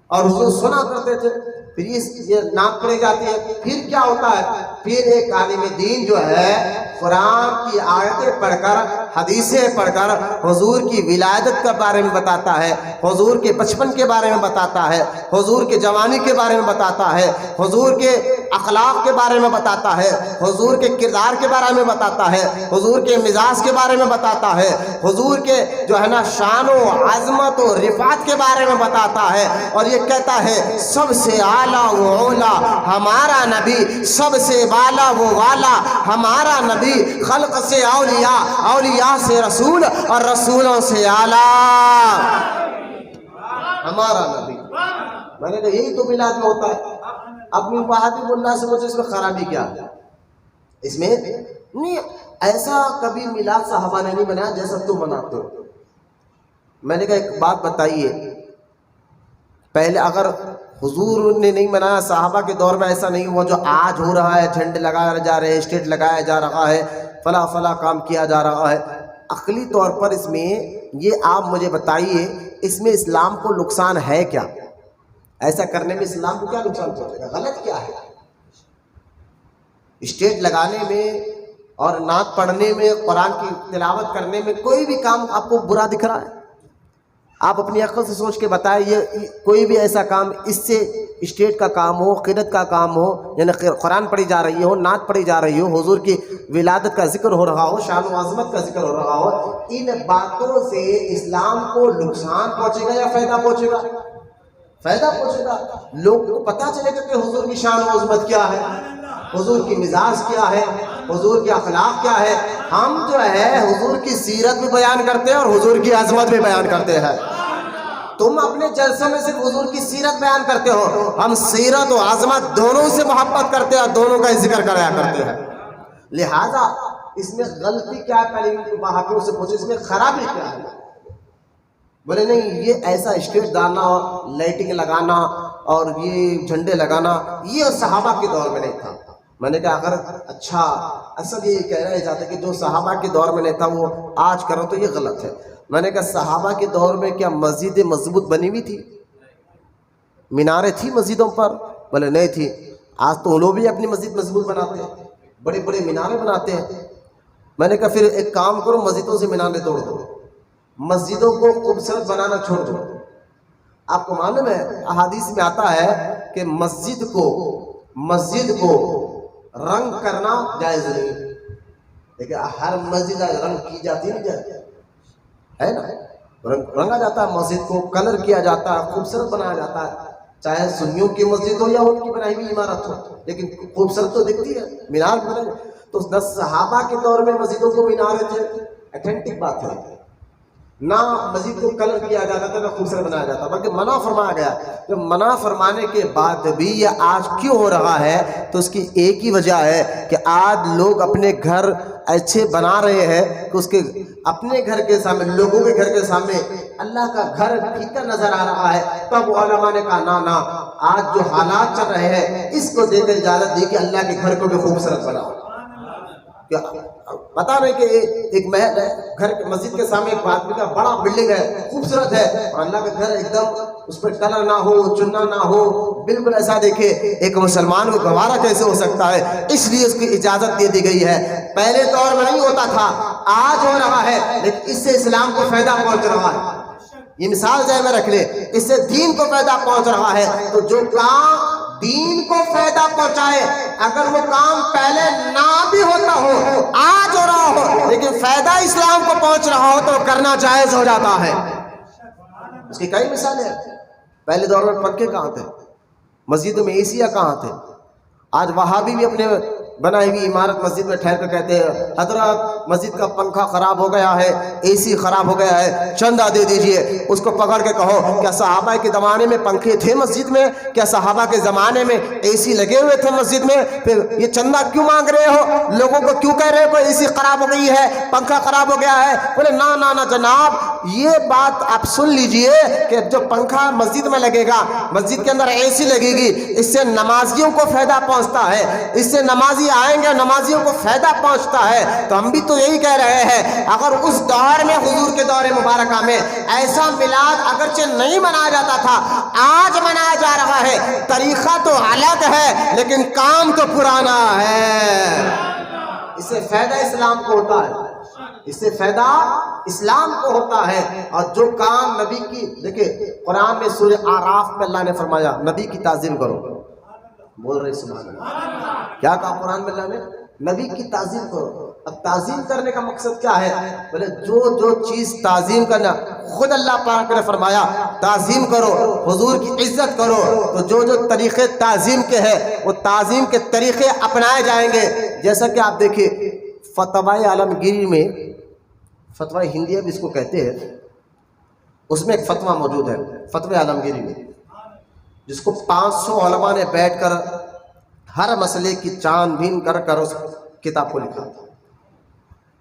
اور حضور سنا کرتے تھے۔ پھر یہ نعت پڑھی جاتی ہے۔ پھر کیا ہوتا ہے؟ پھر ایک عالم دین جو ہے قرآن کی آیتیں پڑھ کر، حدیثیں پڑھ کر حضور کی ولادت کے بارے میں بتاتا ہے، حضور کے بچپن کے بارے میں بتاتا ہے، حضور کے جوانی کے بارے میں بتاتا ہے، حضور کے اخلاق کے بارے میں بتاتا ہے، حضور کے کردار کے بارے میں بتاتا ہے، حضور کے مزاج کے بارے میں بتاتا ہے، حضور کے جو ہے نا شان و عظمت و رفعت کے بارے میں بتاتا ہے، اور یہ کہتا ہے سب سے اعلیٰ و اولا ہمارا نبی، سب سے بالا و والا ہمارا نبی، خلق سے اولیاء، اولیاء سے رسول، اور رسولوں سے اعلیٰ ہمارا نبی۔ میں نے کہا یہی تو میلاد میں ہوتا ہے۔ اپنی وہابی ملا سے مجھے اس میں خرابی کیا ہے؟ اس میں نہیں، ایسا کبھی میلاد صحابہ نے نہیں بنایا جیسا تم بناتے ہو۔ میں نے کہا ایک بات بتائیے، پہلے اگر حضور نے نہیں بنایا، صحابہ کے دور میں ایسا نہیں ہوا جو آج ہو رہا ہے، جھنڈے لگائے جا رہے ہیں، اسٹیج لگایا جا رہا ہے، فلاں فلاں کام کیا جا رہا ہے۔ عقلی طور پر اس میں یہ آپ مجھے بتائیے، اس میں اسلام کو نقصان ہے کیا؟ ایسا کرنے میں اسلام کو کیا نقصان پہنچے گا؟ غلط کیا ہے؟ اسٹیج لگانے میں اور نعت پڑھنے میں، قرآن کی تلاوت کرنے میں کوئی بھی کام آپ کو برا دکھ رہا ہے؟ آپ اپنی عقل سے سوچ کے بتائیں، یہ کوئی بھی ایسا کام اس سے اسٹیج کا کام ہو، قرات کا کام ہو، یعنی قرآن پڑھی جا رہی ہو، نعت پڑھی جا رہی ہو، حضور کی ولادت کا ذکر ہو رہا ہو، شان و عظمت کا ذکر ہو رہا ہو، ان باتوں سے اسلام کو نقصان پہنچے گا یا فائدہ پہنچے گا؟ فائدہ پہنچے گا۔ لوگوں کو پتہ چلے گا کہ حضور کی شان و عظمت کیا ہے، حضور کی مزاج کیا ہے، حضور کے اخلاق کیا ہے۔ ہم جو ہے حضور کی سیرت بھی بیان کرتے ہیں اور حضور کی عظمت بھی بیان کرتے ہیں۔ تم اپنے جلسوں میں صرف حضور کی سیرت بیان کرتے ہو، ہم سیرت و عظمت دونوں سے محبت کرتے ہیں اور دونوں کا ذکر کرایا کرتے ہیں۔ لہذا اس میں غلطی کیا کریں گے؟ وہابیوں سے پوچھو اس میں خرابی کیا ہے؟ بولے نہیں، یہ ایسا اسٹیج ڈالنا، لائٹنگ لگانا اور یہ جھنڈے لگانا یہ صحابہ کے دور میں نہیں تھا۔ میں نے کہا اگر اچھا اصل یہ کہنا چاہتا کہ جو صحابہ کے دور میں نہیں تھا وہ آج کرو تو یہ غلط ہے۔ میں نے کہا صحابہ کے دور میں کیا مسجدیں مضبوط بنی ہوئی تھی؟ میناریں تھی مسجدوں پر؟ بولے نہیں تھی۔ آج تو لوگ بھی اپنی مسجد مضبوط بناتے ہیں، بڑے بڑے میناریں بناتے ہیں۔ میں نے کہا پھر ایک کام کرو، مسجدوں سے میناریں توڑ دو، مسجدوں کو خوبصورت بنانا چھوڑ دو۔ آپ کو معلوم ہے احادیث میں آتا ہے کہ مسجد کو رنگ کرنا جائز نہیں، لیکن ہر مسجد رنگ کی جاتی نہیں جاتی ہے نا، رنگا جاتا ہے، مسجد کو کلر کیا جاتا ہے، خوبصورت بنایا جاتا ہے، چاہے سنیوں کی مسجد ہو یا ان کی بنائی ہوئی عمارت ہو، لیکن خوبصورت تو دکھتی ہے، مینار بھی بنے۔ تو 10 صحابہ کے دور میں مسجدوں کو میناریں تھے، ایتھینٹک بات ہے، نہ مسجد کو کلر کیا جاتا تھا نہ خوبصورت بنایا جاتا، بلکہ منع فرمایا گیا۔ جب منع فرمانے کے بعد بھی یہ آج کیوں ہو رہا ہے تو اس کی ایک ہی وجہ ہے کہ آج لوگ اپنے گھر ایسے بنا رہے ہیں کہ اس کے اپنے گھر کے سامنے، لوگوں کے گھر کے سامنے اللہ کا گھر پھیکا نظر آ رہا ہے۔ تب علماء نے کہا نا آج جو حالات چل رہے ہیں اس کو دیکھ کر اجازت دی کہ اللہ کے گھر کو بھی خوبصورت بناؤ۔ پتا نہیں کہ ایک محل ہے، گھر مسجد کے سامنے ایک آدمی کا بڑا بلڈنگ ہے، خوبصورت ہے، اور اللہ کا گھر ایک دم اس پر کلر نہ ہو، چننا نہ ہو، بالکل ایسا دیکھے، ایک مسلمان کو گوارا کیسے ہو سکتا ہے؟ اس لیے اس کی اجازت دے دی گئی ہے۔ پہلے دور میں نہیں ہوتا تھا، آج ہو رہا ہے، لیکن اس سے اسلام کو فائدہ پہنچ رہا ہے۔ یہ مثال ذہن میں رکھ لے، اس سے دین کو فائدہ پہنچ رہا ہے۔ تو جو کام دین کو فائدہ پہنچائے، اگر وہ کام پہلے نہ بھی ہوتا ہو، آج ہو رہا ہو، لیکن فائدہ اسلام کو پہنچ رہا ہو تو کرنا جائز ہو جاتا ہے۔ اس کی کئی مثالیں ہیں۔ پہلے دور میں پنکھے کہاں تھے؟ مسجدوں میں اے سی کہاں تھے؟ آج وہابی بھی اپنے بنائی ہوئی عمارت مسجد میں ٹھہر کر کہتے ہیں حضرت مسجد کا پنکھا خراب ہو گیا ہے، اے سی خراب ہو گیا ہے، چندہ دے دیجئے. اس کو پکڑ کے کہو کیا صحابہ کے زمانے میں پنکھے تھے مسجد میں؟ کیا صحابہ کے زمانے میں اے سی لگے ہوئے تھے مسجد میں؟ پھر یہ چندہ کیوں مانگ رہے ہو؟ لوگوں کو کیوں کہہ رہے ہو کہ اے سی خراب ہو گئی ہے، پنکھا خراب ہو گیا ہے؟ بولے نا نا نا جناب، یہ بات آپ سن لیجئے کہ جو پنکھا مسجد میں لگے گا، مسجد کے اندر اے سی لگے گی، اس سے نمازیوں کو فائدہ پہنچتا ہے، اس سے نمازی آئیں گے، نمازیوں کو فائدہ پہنچتا ہے. تو ہم بھی تو یہی کہہ رہے ہیں اگر اس دور میں حضور کے دور مبارکہ میں ایسا میلاد اگرچہ نہیں منایا جاتا تھا، آج منایا جا رہا ہے، طریقہ تو الگ ہے لیکن کام تو پرانا ہے. اس سے فائدہ اسلام کو ہوتا ہے، اس سے فائدہ اسلام کو ہوتا ہے. اور جو کام نبی کی، دیکھیں قرآن میں سورہ اعراف میں اللہ نے فرمایا نبی کی تعظیم کرو. بول رہے سبحان اللہ. کیا کہا قرآن میں اللہ نے؟ نبی کی تعظیم کرو. اب تعظیم کرنے کا مقصد کیا ہے؟ بولے جو چیز تعظیم کرنا، خود اللہ پاک نے فرمایا تعظیم کرو، حضور کی عزت کرو. تو جو طریقے تعظیم کے ہیں وہ تعظیم کے طریقے اپنائے جائیں گے. جیسا کہ آپ دیکھیں فتوی عالمگیری میں، فتوی ہندیہ بھی اس کو کہتے ہیں، اس میں ایک فتویٰ موجود ہے فتوی عالمگیری میں، جس کو 500 علماء نے بیٹھ کر ہر مسئلے کی چھان بین کر کر اس کتاب کو لکھا.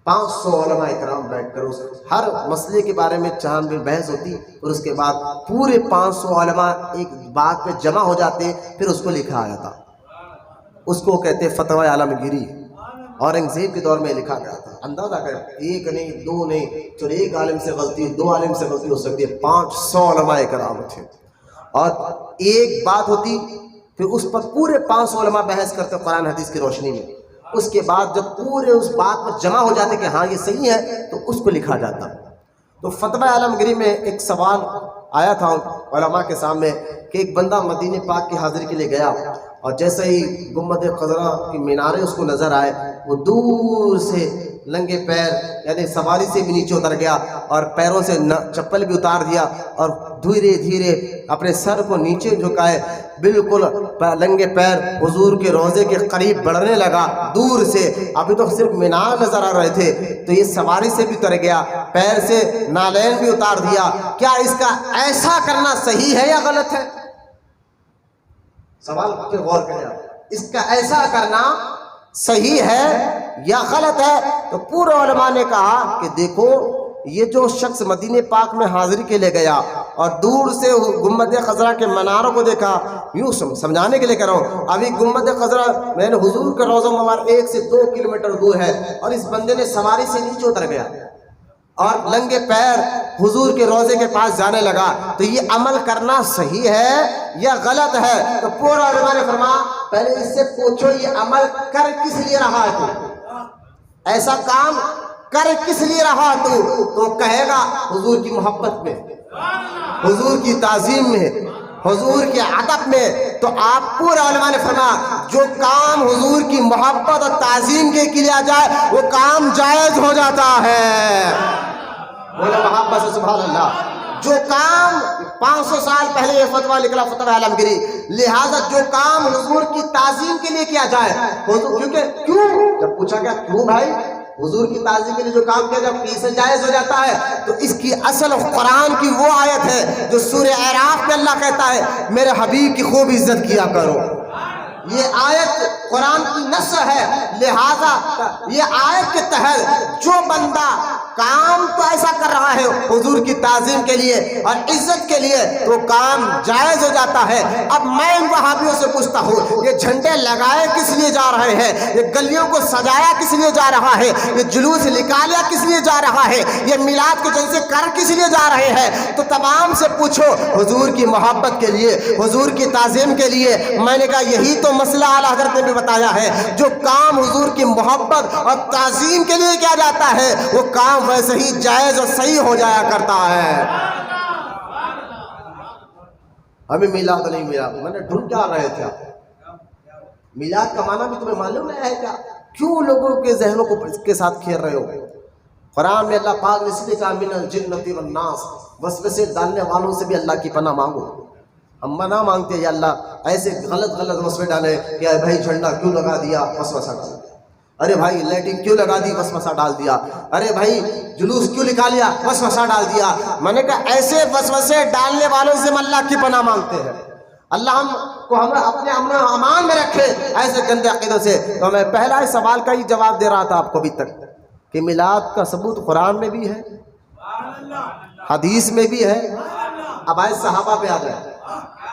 500 علماء اکرام بیٹھ کر اس ہر مسئلے کے بارے میں چھان بین بحث ہوتی، اور اس کے بعد پورے 500 علماء ایک بات پہ جمع ہو جاتے، پھر اس کو لکھا آیا تھا. اس کو کہتے فتوی عالمگیری. اورنگزیب کے دور میں لکھا گیا تھا. اندازہ کریں، ایک نہیں، دو نہیں، چلو ایک عالم سے غلطی، دو عالم سے غلطی ہو سکتی ہے، 500 علماء کرام تھے، اور ایک بات ہوتی پھر اس پر پورے 500 علماء بحث کرتے قرآن حدیث کی روشنی میں. اس کے بعد جب پورے اس بات پر جمع ہو جاتے کہ ہاں یہ صحیح ہے، تو اس کو لکھا جاتا. تو فتوی عالمگیری میں ایک سوال آیا تھا علماء کے سامنے کہ ایک بندہ مدینہ پاک کی حاضری کے لیے گیا، اور جیسے ہی گنبد خضرا کی مینارے اس کو نظر آئے، وہ دور سے ننگے پیر، یعنی سواری سے بھی نیچے اتر گیا اور پیروں سے چپل بھی اتار دیا، اور دھیرے دھیرے اپنے سر کو نیچے جھکائے، بالکل ننگے پیر حضور کے روضے کے قریب بڑھنے لگا. دور سے ابھی تو صرف مینار نظر آ رہے تھے، تو یہ سواری سے بھی اتر گیا، پیر سے نالین بھی اتار دیا. کیا اس کا ایسا کرنا صحیح ہے یا غلط ہے؟ سوال پہ غور کریں آپ، اس کا ایسا کرنا صحیح ہے یا غلط ہے؟ تو پورے علماء نے کہا کہ دیکھو، یہ جو شخص مدینہ پاک میں حاضری کے لیے گیا اور دور سے گنبد خضرا کے مناروں کو دیکھا، یوں سمجھانے کے لیے کہہ رہا ہوں، ابھی گنبد خضرا میں نے حضور کا روضہ مبارک 1 سے 2 کلومیٹر دور ہے، اور اس بندے نے سواری سے نیچے اتر گیا اور ننگے پیر حضور کے روضے کے پاس جانے لگا. تو یہ عمل کرنا صحیح ہے یا غلط ہے؟ تو پورا علماء نے فرمایا پہلے اس سے پوچھو یہ عمل کر کس لیے رہا ہے، تو ایسا کام کر کس لیے رہا تو کہے گا حضور کی محبت میں، حضور کی تعظیم میں، حضور کے ادب میں. تو آپ پورا علماء نے فرمایا جو کام حضور کی محبت اور تعظیم کے کیا جائے وہ کام جائز ہو جاتا ہے. بولے محبت سے سبحان اللہ. جو کام 500 سال پہلے یہ فتویٰ نکلا فتویٰ عالمگیری، لہذا جو کام حضور کی تعظیم کے لیے کیا جائے، کیونکہ کیوں جب پوچھا گیا کیوں بھائی حضور کی تعظیم کے لیے جو کام کیا جب کیسے جائز ہو جاتا ہے، تو اس کی اصل قرآن کی وہ آیت ہے جو سورہ اعراف میں اللہ کہتا ہے میرے حبیب کی خوب عزت کیا کرو. یہ آیت قرآن کی نص ہے، لہذا یہ آیت کے تحت جو بندہ کام تو ایسا کر رہا ہے حضور کی تعظیم کے لیے اور عزت کے لیے تو کام جائز ہو جاتا ہے. اب میں ان وہابیوں سے پوچھتا ہوں یہ جھنڈے لگائے کس لیے جا رہے ہیں، یہ گلیوں کو سجایا کس لیے جا رہا ہے، یہ جلوس نکالا کس لیے جا رہا ہے، یہ میلاد کے جلسے کر کس لیے جا رہے ہیں؟ تو تمام سے پوچھو حضور کی محبت کے لیے، حضور کی تعظیم کے لیے. میں نے کہا یہی تو مسئلہ اعلیٰ حضرت نے بھی بتایا ہے، جو کام حضور کی محبت اور تعظیم کے لیے کیا جاتا ہے وہ کام ویسے ہی جائز اور صحیح ہو جایا کرتا ہے. ہمیں میلاد نہیں ملا، میں نے ڈھونڈ کیا رہے تھے، میلاد کا معنی بھی تمہیں معلوم نہیں ہے کیا؟ کیوں لوگوں کے ذہنوں کو کے ساتھ کھیل رہے ہو؟ قرآن میں اللہ پاک نے اس لیے کہا من الجنۃ والناس، وسوسے ڈالنے والوں سے بھی اللہ کی پناہ مانگو. ہم منع مانگتے ہیں یا اللہ ایسے غلط وسوسے ڈالے کہ اے بھائی جھنڈا کیوں لگا دیا، وسوسہ ڈال دیا، ارے بھائی لائٹنگ کیوں لگا دی، وسوسہ ڈال دیا، ارے بھائی جلوس کیوں نکالیا، وسوسہ ڈال دیا۔ میں نے کہا ایسے وسوسے ڈالنے والوں سے ہم اللہ کی پناہ مانگتے ہیں، اللہ ہم کو ہمیں اپنے امن و امان میں رکھے ایسے گندے عقیدوں سے۔ تو میں پہلا سوال کا ہی جواب دے رہا تھا آپ کو ابھی تک کہ میلاد کا ثبوت قرآن میں بھی ہے، حدیث میں بھی ہے۔ اب آئے صحابہ پہ آ جائے،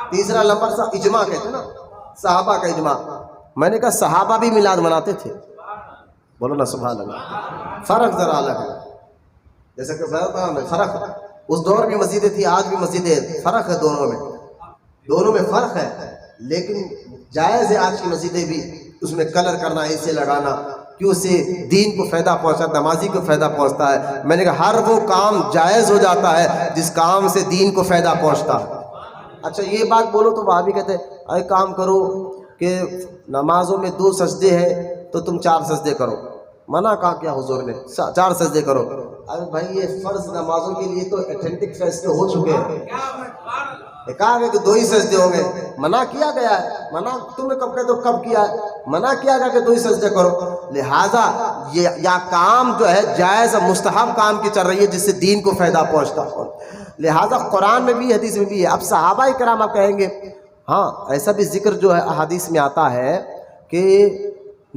تیسرا نمبر اجماع کہتے ہیں نا، صحابہ کا اجماع۔ میں نے کہا صحابہ بھی میلاد مناتے تھے، بولو نا سبحان اللہ۔ فرق ذرا الگ ہے، جیسے کہ فرق اس دور کی مسجدیں تھی، آج بھی مسجدیں، فرق ہے دونوں میں فرق ہے، لیکن جائز ہے آج کی مسجدیں بھی اس میں کلر کرنا، ایسے لگانا، کہ اس سے دین کو فائدہ پہنچتا، نمازی کو فائدہ پہنچتا ہے۔ میں نے کہا ہر وہ کام جائز ہو جاتا ہے جس کام سے دین کو فائدہ پہنچتا ہے۔ اچھا یہ بات بولو تو وہاں بھی کہتے ہیں ایک کام کرو کہ نمازوں میں 2 سجدے ہیں تو تم 4 سجدے کرو، منع کہا کیا حضور نے 4 سجدے کرو۔ ارے بھائی یہ فرض نمازوں کے لیے تو ایتھنٹک فیصلے ہو چکے ہیں، کہا گیا کہ 2 ہی سجدے ہوں گے، منع کیا گیا ہے، منع تم نے کب کہتے ہو کب کیا ہے، منع کیا گیا کہ 2 ہی سجدے کرو۔ لہٰذا یہ کام جو ہے جائز مستحب کام کی چل رہی ہے جس سے دین کو فائدہ پہنچتا ہو، لہٰذا قرآن میں بھی حدیث میں بھی ہے۔ اب صحابہ کرام آپ کہیں گے ہاں ایسا بھی ذکر جو ہے احادیث میں آتا ہے کہ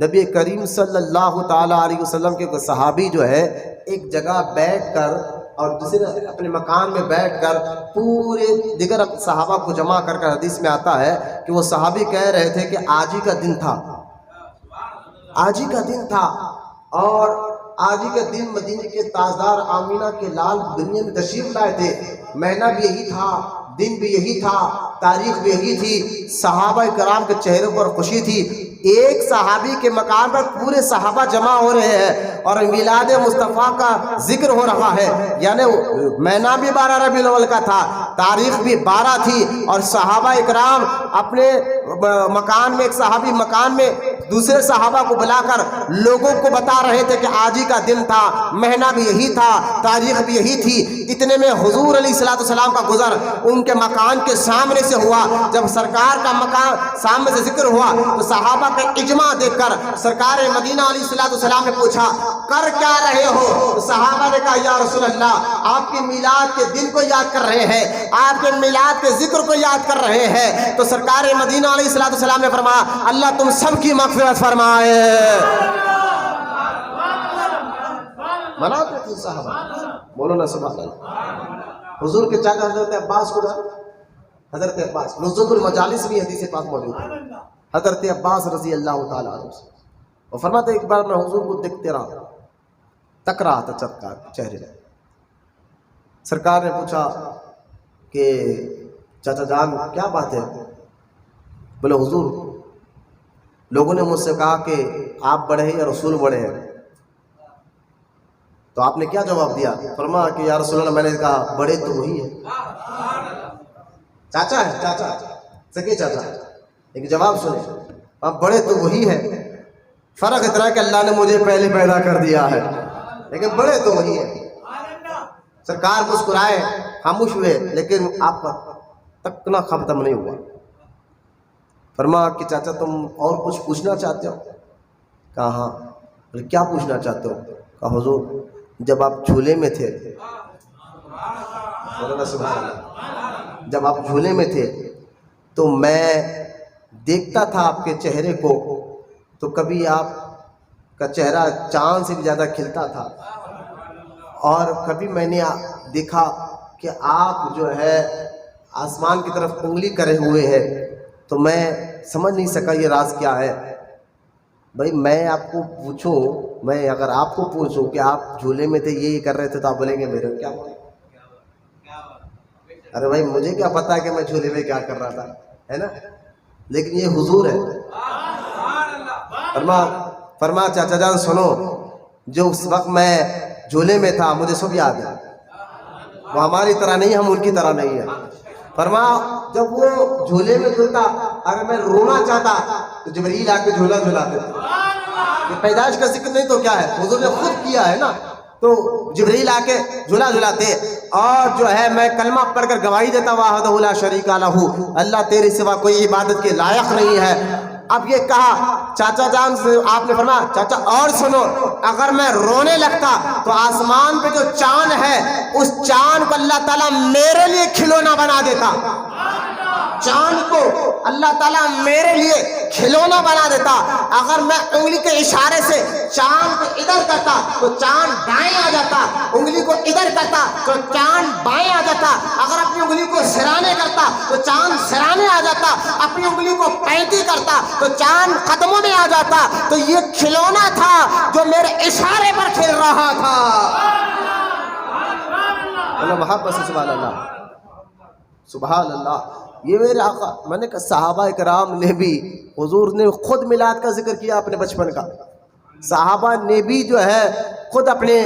نبی کریم صلی اللہ تعالیٰ علیہ وسلم کے صحابی جو ہے ایک جگہ بیٹھ کر اور دوسرے اپنے مکان میں بیٹھ کر پورے دیگر صحابہ کو جمع کر کر حدیث میں آتا ہے کہ وہ صحابی کہہ رہے تھے کہ آج ہی کا دن تھا، آج ہی کا دن تھا، اور آج ہی کا دن مدینے کے تاجدار آمینہ کے لال دنیا میں تشریف لائے تھے، مہینہ بھی یہی تھا، دن بھی یہی تھا، تاریخ بھی یہی تھی، صحابہ کرام کے چہروں پر خوشی تھی۔ ایک صحابی کے مقام پر پورے صحابہ جمع ہو رہے ہیں اور میلاد مصطفیٰ کا ذکر ہو رہا ہے، یعنی مہینہ بھی 12 ربیع الاول کا تھا، تاریخ بھی 12 تھی، اور صحابہ اکرام اپنے مکان میں، ایک صحابی مکان میں دوسرے صحابہ کو بلا کر لوگوں کو بتا رہے تھے کہ آج ہی کا دن تھا، مہینہ بھی یہی تھا، تاریخ بھی یہی تھی۔ اتنے میں حضور علیہ الصلوۃ والسلام کا گزر ان کے مکان کے سامنے سے ہوا۔ جب سرکار کا مکان سامنے سے ذکر ہوا تو صحابہ کا اجماع دیکھ کر سرکار مدینہ علیہ الصلوۃ والسلام نے پوچھا کر کیا رہے ہو؟ تو صحابہ نے کہا یا رسول اللہ آپ کے میلاد کے دن کو یاد کر رہے ہیں، آپ کے میلاد کے ذکر کو یاد کر رہے ہیں۔ تو سرکار مدینہ علیہ الصلوۃ والسلام نے فرمایا اللہ تم سب کی مغفرت فرمائے۔ مناتے تھے صحابہ، بولو نا سبحان اللہ۔ حضور کے چاچا حضرت عباس کو، حضرت عباس نزول المجالس بھی حدیث پاک موجود ہے، حضرت عباس رضی اللہ تعالیٰ عنہ سے وہ فرماتے ایک بار میں حضور کو دیکھتے رہا، تک رہا تھا چہرے میں۔ سرکار نے پوچھا کہ چاچا جان کیا بات ہے؟ بولے حضور لوگوں نے مجھ سے کہا کہ آپ بڑے ہیں یا رسول بڑے ہیں، تو آپ نے کیا جواب دیا؟ فرمایا کہ یا رسول اللہ میں نے کہا بڑے تو وہی ہے، چاچا ہے، چاچا سکے چاچا، ایک جواب سنیں آپ بڑے تو وہی ہے، فرق اتنا کہ اللہ نے مجھے پہلے پیدا کر دیا ہے، لیکن بڑے تو وہی ہے۔ سرکار مسکرائے، خاموش ہوئے، لیکن آپ کا تکنا ختم نہیں ہوا۔ فرمایا کہ چاچا تم اور کچھ پوچھنا چاہتے ہو؟ کہا ہاں۔ کیا پوچھنا چاہتے ہو؟ کہا حضور جب آپ جھولے میں تھے، سبحان اللہ، جب آپ جھولے میں تھے تو میں دیکھتا تھا آپ کے چہرے کو، تو کبھی آپ کا چہرہ چاند سے بھی زیادہ کھلتا تھا، اور کبھی میں نے دیکھا کہ آپ جو ہے آسمان کی طرف انگلی کرے ہوئے ہیں، تو میں سمجھ نہیں سکا یہ راز کیا ہے۔ بھائی میں آپ کو پوچھوں، میں اگر آپ کو پوچھوں کہ آپ جھولے میں تھے یہ کر رہے تھے تو آپ بولیں گے میرے کیا بات؟ ارے بھائی مجھے کیا پتا ہے کہ میں جھولے میں کیا کر رہا تھا، ہے نا؟ لیکن یہ حضور ہے۔ فرما چاچا جان سنو، جو اس وقت میں جھولے میں تھا مجھے سب یاد ہے، وہ ہماری طرح نہیں، ہم ان کی طرح نہیں ہے۔ فرما جب وہ جھولے میں جھولتا، اگر میں رونا چاہتا تو جبریل آ کے جھولا جھولاتے تھے۔ یہ پیدائش کا ذکر نہیں تو کیا ہے؟ حضور نے خود کیا ہے نا، تو جبریل آ کے جھولا جھلاتے اور جو ہے میں کلمہ پڑھ کر گواہی دیتا وحدہ لا شریک لہ، اللہ تیرے سوا کوئی عبادت کے لائق نہیں ہے۔ اب یہ کہا چاچا جان سے، آپ نے فرمایا چاچا اور سنو، اگر میں رونے لگتا تو آسمان پہ جو چاند ہے اس چاند کو اللہ تعالیٰ میرے لیے کھلونا بنا دیتا، چاند کو اللہ تعالیٰ میرے لیے کھلونا بنا دیتا۔ اگر میں انگلی کے اشارے سے چاند کو ادھر کرتا تو چاند دائیں آ جاتا، انگلی کو ادھر کرتا تو چاند بائیں آ جاتا، اگر اپنی انگلی کو سرانے کرتا تو چاند سرانے آ جاتا، اپنی انگلی کو پینتی کرتا تو چاند قدموں میں آ جاتا۔ تو یہ کھلونا تھا جو میرے اشارے پر کھل رہا تھا۔ اللہ محبت سے سبحان اللہ، سبحان اللہ۔ یہ میرے آقا، میں نے کہا صحابہ کرام نے بھی، حضور نے خود میلاد کا ذکر کیا اپنے بچپن کا، صحابہ نے بھی جو ہے خود اپنے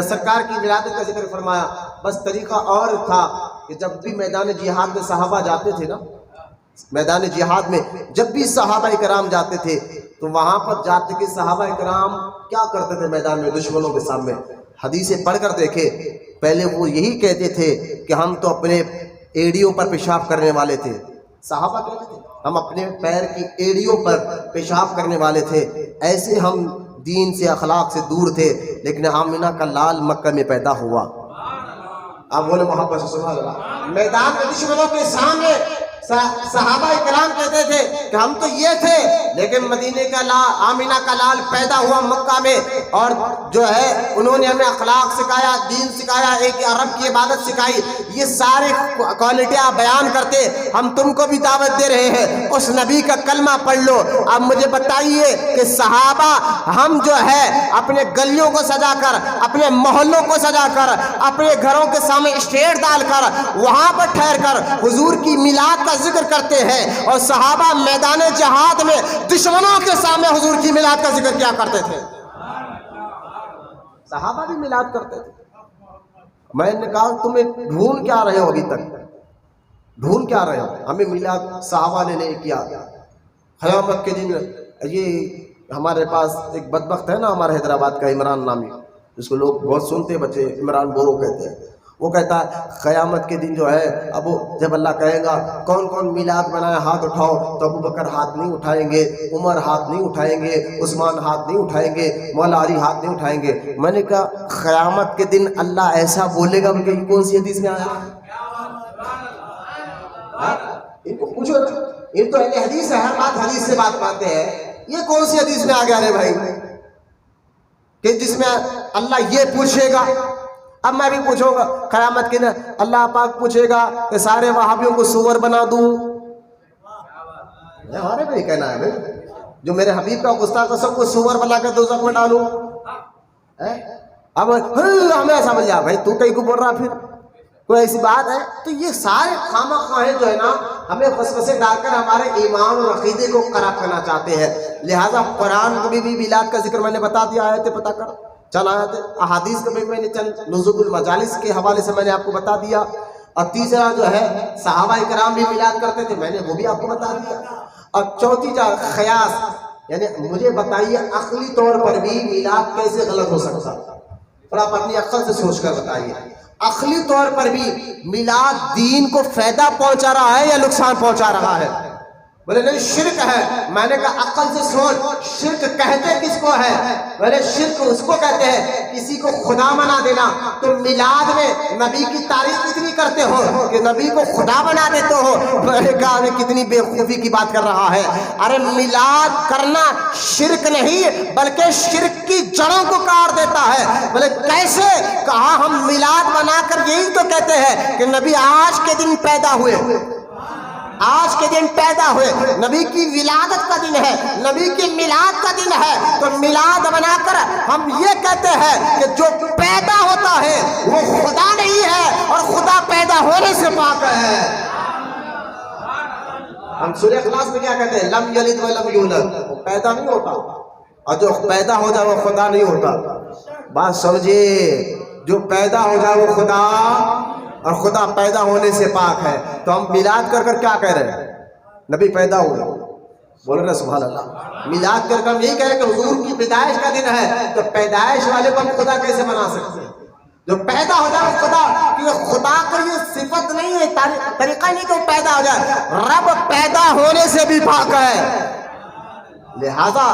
سرکار کی ولادت کا ذکر فرمایا۔ بس طریقہ اور تھا کہ جب بھی میدان جہاد میں صحابہ جاتے تھے نا، میدان جہاد میں جب بھی صحابہ کرام جاتے تھے تو وہاں پر جاتے کہ صحابہ کرام کیا کرتے تھے میدان میں دشمنوں کے سامنے، حدیثیں پڑھ کر دیکھے، پہلے وہ یہی کہتے تھے کہ ہم تو اپنے ایڑیوں پر پیشاب کرنے والے تھے۔ صحابہ کہتے تھے ہم اپنے پیر کی ایڑیوں پر پیشاب کرنے والے تھے، ایسے ہم دین سے اخلاق سے دور تھے، لیکن آمنہ کا لال مکہ میں پیدا ہوا۔ آپ بولے محبت سے سبحان اللہ۔ میدان میں دشمنوں کے سامنے صحابہ کرام کہتے تھے کہ ہم تو یہ تھے، لیکن مدینے کا لال، آمنہ کا لال پیدا ہوا مکہ میں، اور جو ہے انہوں نے ہمیں اخلاق سکھایا، دین سکھایا، ایک عرب کی عبادت سکھائی۔ یہ سارے کوالٹیاں بیان کرتے ہم تم کو بھی دعوت دے رہے ہیں، اس نبی کا کلمہ پڑھ لو۔ اب مجھے بتائیے کہ صحابہ ہم جو ہے اپنے گلیوں کو سجا کر، اپنے محلوں کو سجا کر، اپنے گھروں کے سامنے اسٹیج ڈال کر، وہاں پر ٹھہر کر حضور کی میلاد کا ذکر کرتے ہیں، اور صحابہ میدان جہاد میں دشمنوں کے سامنے حضور کی میلاد کا ذکر کیا کرتے تھے؟ صحابہ بھی میلاد کرتے تھے۔ میں نے کہا تمہیں ڈھونڈ کیا رہے ہو، ابھی تک ڈھونڈ کیا رہے ہو؟ ہمیں میلاد صحابہ نے نہیں کیا۔ قیامت کے دن یہ ہمارے پاس ایک بدبخت ہے نا ہمارے حیدرآباد کا، عمران نامی، جس کو لوگ بہت سنتے بچے، عمران بورو کہتے ہیں۔ وہ کہتا ہے قیامت کے دن جو ہے اب جب اللہ کہے گا کون کون میلاد بنایا ہاتھ اٹھاؤ، تو ابو بکر ہاتھ نہیں اٹھائیں گے، عمر ہاتھ نہیں اٹھائیں گے، عثمان ہاتھ نہیں اٹھائیں گے، مولا علی ہاتھ نہیں اٹھائیں گے۔ میں نے کہا قیامت کے دن اللہ ایسا بولے گا کہ کون سی حدیث میں آیا؟ ان کو پوچھو، یہ تو اہل حدیث ہے، ہر بات حدیث سے بات مانتے ہیں، یہ کون سی حدیث میں آ گیا رے بھائی کہ جس میں اللہ یہ پوچھے گا؟ اب میں بھی پوچھوں گا قیامت کے دن، اللہ پاک پوچھے گا کہ سارے وہابیوں کو سور بنا دوں؟ ہمارے بھی کہنا ہے بھائی، جو میرے حبیب کا گستاخ سب کو سور بنا کر دوزخ میں ڈالوں؟ اب ہمیں ایسا بول جا بھائی تو کہیں کو بول رہا، پھر کوئی ایسی بات ہے؟ تو یہ سارے خامہ خواہیں جو ہے نا ہمیں وسوسے ڈال کر ہمارے ایمان اور عقیدے کو خراب کرنا چاہتے ہیں۔ لہٰذا قرآن کو بھی میلاد کا ذکر میں نے بتا دیا، آیتیں پتہ کر چل آیا تھے، احادیث کو بھی میں نے چند نزول المجالس کے حوالے سے میں نے آپ کو بتا دیا، اور تیسرا جو ہے صحابہ کرام بھی میلاد کرتے تھے، میں نے وہ بھی آپ کو بتا دیا، اور چوتھی جو قیاس، یعنی مجھے بتائیے عقلی طور پر بھی میلاد کیسے غلط ہو سکتا؟ اور آپ اپنی عقل سے سوچ کر بتائیے، عقلی طور پر بھی میلاد دین کو فائدہ پہنچا رہا ہے یا نقصان پہنچا رہا ہے؟ بولے نہیں شرک ہے۔ میں نے کہا عقل سے سوچ، شرک کہتے کس کو ہے؟ بولے شرک اس کو کہتے ہیں کسی کو خدا بنا دینا۔ تو میلاد میں نبی کی تعریف اتنی کرتے ہو کہ نبی کو خدا بنا دیتے ہو، میں نے کہا کتنی بے وقوفی کی بات کر رہا ہے۔ ارے میلاد کرنا شرک نہیں بلکہ شرک کی جڑوں کو کاٹ دیتا ہے۔ بولے کیسے؟ کہا ہم میلاد بنا کر یہی تو کہتے ہیں کہ نبی آج کے دن پیدا ہوئے، آج کے دن پیدا ہوئے، نبی کی ولادت کا دن ہے، نبی کی میلاد کا دن ہے، تو میلاد بنا کر ہم یہ کہتے ہیں کہ جو پیدا ہوتا ہے وہ خدا نہیں ہے اور خدا پیدا ہونے سے پاک ہے۔ ہم سورہ اخلاص میں کیا کہتے ہیں؟ لم یلد ولم یولد، وہ پیدا نہیں ہوتا، اور جو پیدا ہو جائے وہ خدا نہیں ہوتا۔ بات سمجھے، جو پیدا ہو جائے وہ خدا، اور خدا پیدا ہونے سے پاک ہے۔ تو ہم میلاد کر کر کیا کہہ رہے ہیں؟ نبی پیدا ہوئے، بول رہے سبحان اللہ. میلاد کر کے ہم یہی کہہ رہے کہ حضور کی پیدائش کا دن ہے، تو پیدائش والے کو ہم خدا کیسے بنا سکتے ہیں؟ جو پیدا ہو جائے خدا، کیونکہ خدا کا یہ صفت نہیں ہے، طریقہ نہیں کہ وہ پیدا ہو جائے. رب پیدا ہونے سے بھی پاک ہے، لہذا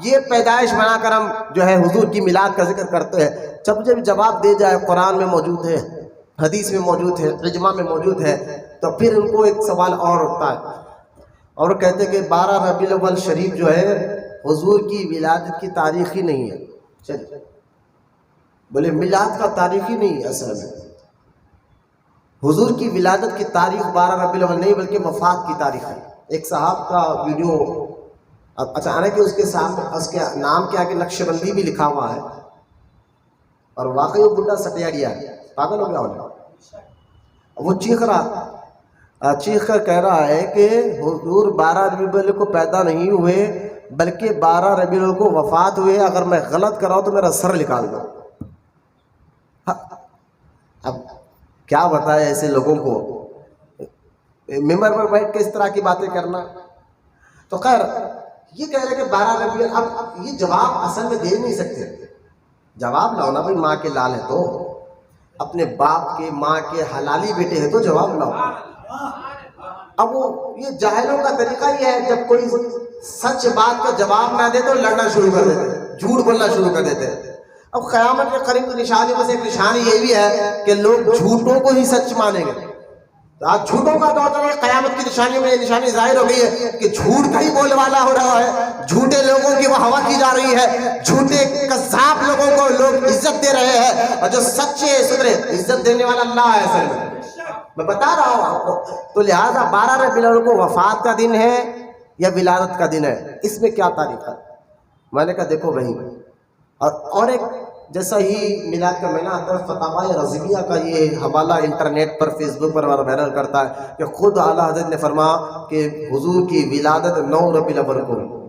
یہ پیدائش بنا کر ہم جو ہے حضور کی میلاد کا ذکر کرتے ہیں. جب جواب دے جائے قرآن میں موجود ہے، حدیث میں موجود ہے، اجماع میں موجود ہے، تو پھر ان کو ایک سوال اور اٹھتا ہے، اور وہ کہتے ہیں کہ 12 ربیع الاول شریف جو ہے حضور کی ولادت کی تاریخ ہی نہیں ہے. چلیے بولے میلاد کا تاریخ ہی نہیں ہے، اصل میں حضور کی ولادت کی تاریخ 12 ربیع الاول نہیں بلکہ وفات کی تاریخ ہے. ایک صاحب کا ویڈیو اچانک اس کے سامنے اس کے نام کے آگے نقش بندی بھی لکھا ہوا ہے، اور واقعی وہ بڈھا سٹیاڑیا ہے، پاگل ہو گیا ہوگا. وہ چیخ کر کہہ رہا ہے کہ حضور 12 ربیع الاول کو پیدا نہیں ہوئے بلکہ 12 ربیع الاول کو وفات ہوئے. اگر میں غلط کر رہا ہوں تو میرا سر نکال دو. اب کیا بتائے ایسے لوگوں کو، ممبر پر بیٹھ کے اس طرح کی باتیں کرنا. تو خیر یہ کہہ رہے کہ 12 ربیع الاول، اب یہ جواب اصل میں دے نہیں سکتے. جواب لاؤ نا بھائی، ماں کے لال ہے تو، اپنے باپ کے ماں کے حلالی بیٹے ہیں تو جواب لاؤ. اب وہ یہ جاہلوں کا طریقہ یہ ہے، جب کوئی سچ بات کا جواب نہ دے تو لڑنا شروع کر دیتے، جھوٹ بولنا شروع کر دیتے. اب قیامت کے قریب کی نشانی میں سے ایک نشانی یہ بھی ہے کہ لوگ جھوٹوں کو ہی سچ مانیں گے. آج جھوٹوں کا دور چل رہا ہے، قیامت کی نشانی میں یہ نشانی ظاہر ہو گئی ہے کہ جھوٹ کا ہی بولنے والا ہو رہا ہے، جھوٹے لوگوں کی وہ ہوا کی جا رہی ہے، جھوٹے کذاب لوگوں کو لوگ عزت دے رہے ہیں، اور جو سچے ستھرے عزت دینے والا اللہ ہے اصل میں بتا رہا ہوں آپ کو. تو لہٰذا 12 ربیع الاول کو وفات کا دن ہے یا ولادت کا دن ہے، اس میں کیا تاریخ ہے؟ میں نے کہا دیکھو بھائی، اور ایک جیسا ہی میلاد کا مہینہ آتا ہے، فتاوی رضویہ کا یہ حوالہ انٹرنیٹ پر فیس بک پر وائرل کرتا ہے کہ خود اعلیٰ حضرت نے فرمایا کہ حضور کی ولادت 9 ربیع الاول کو.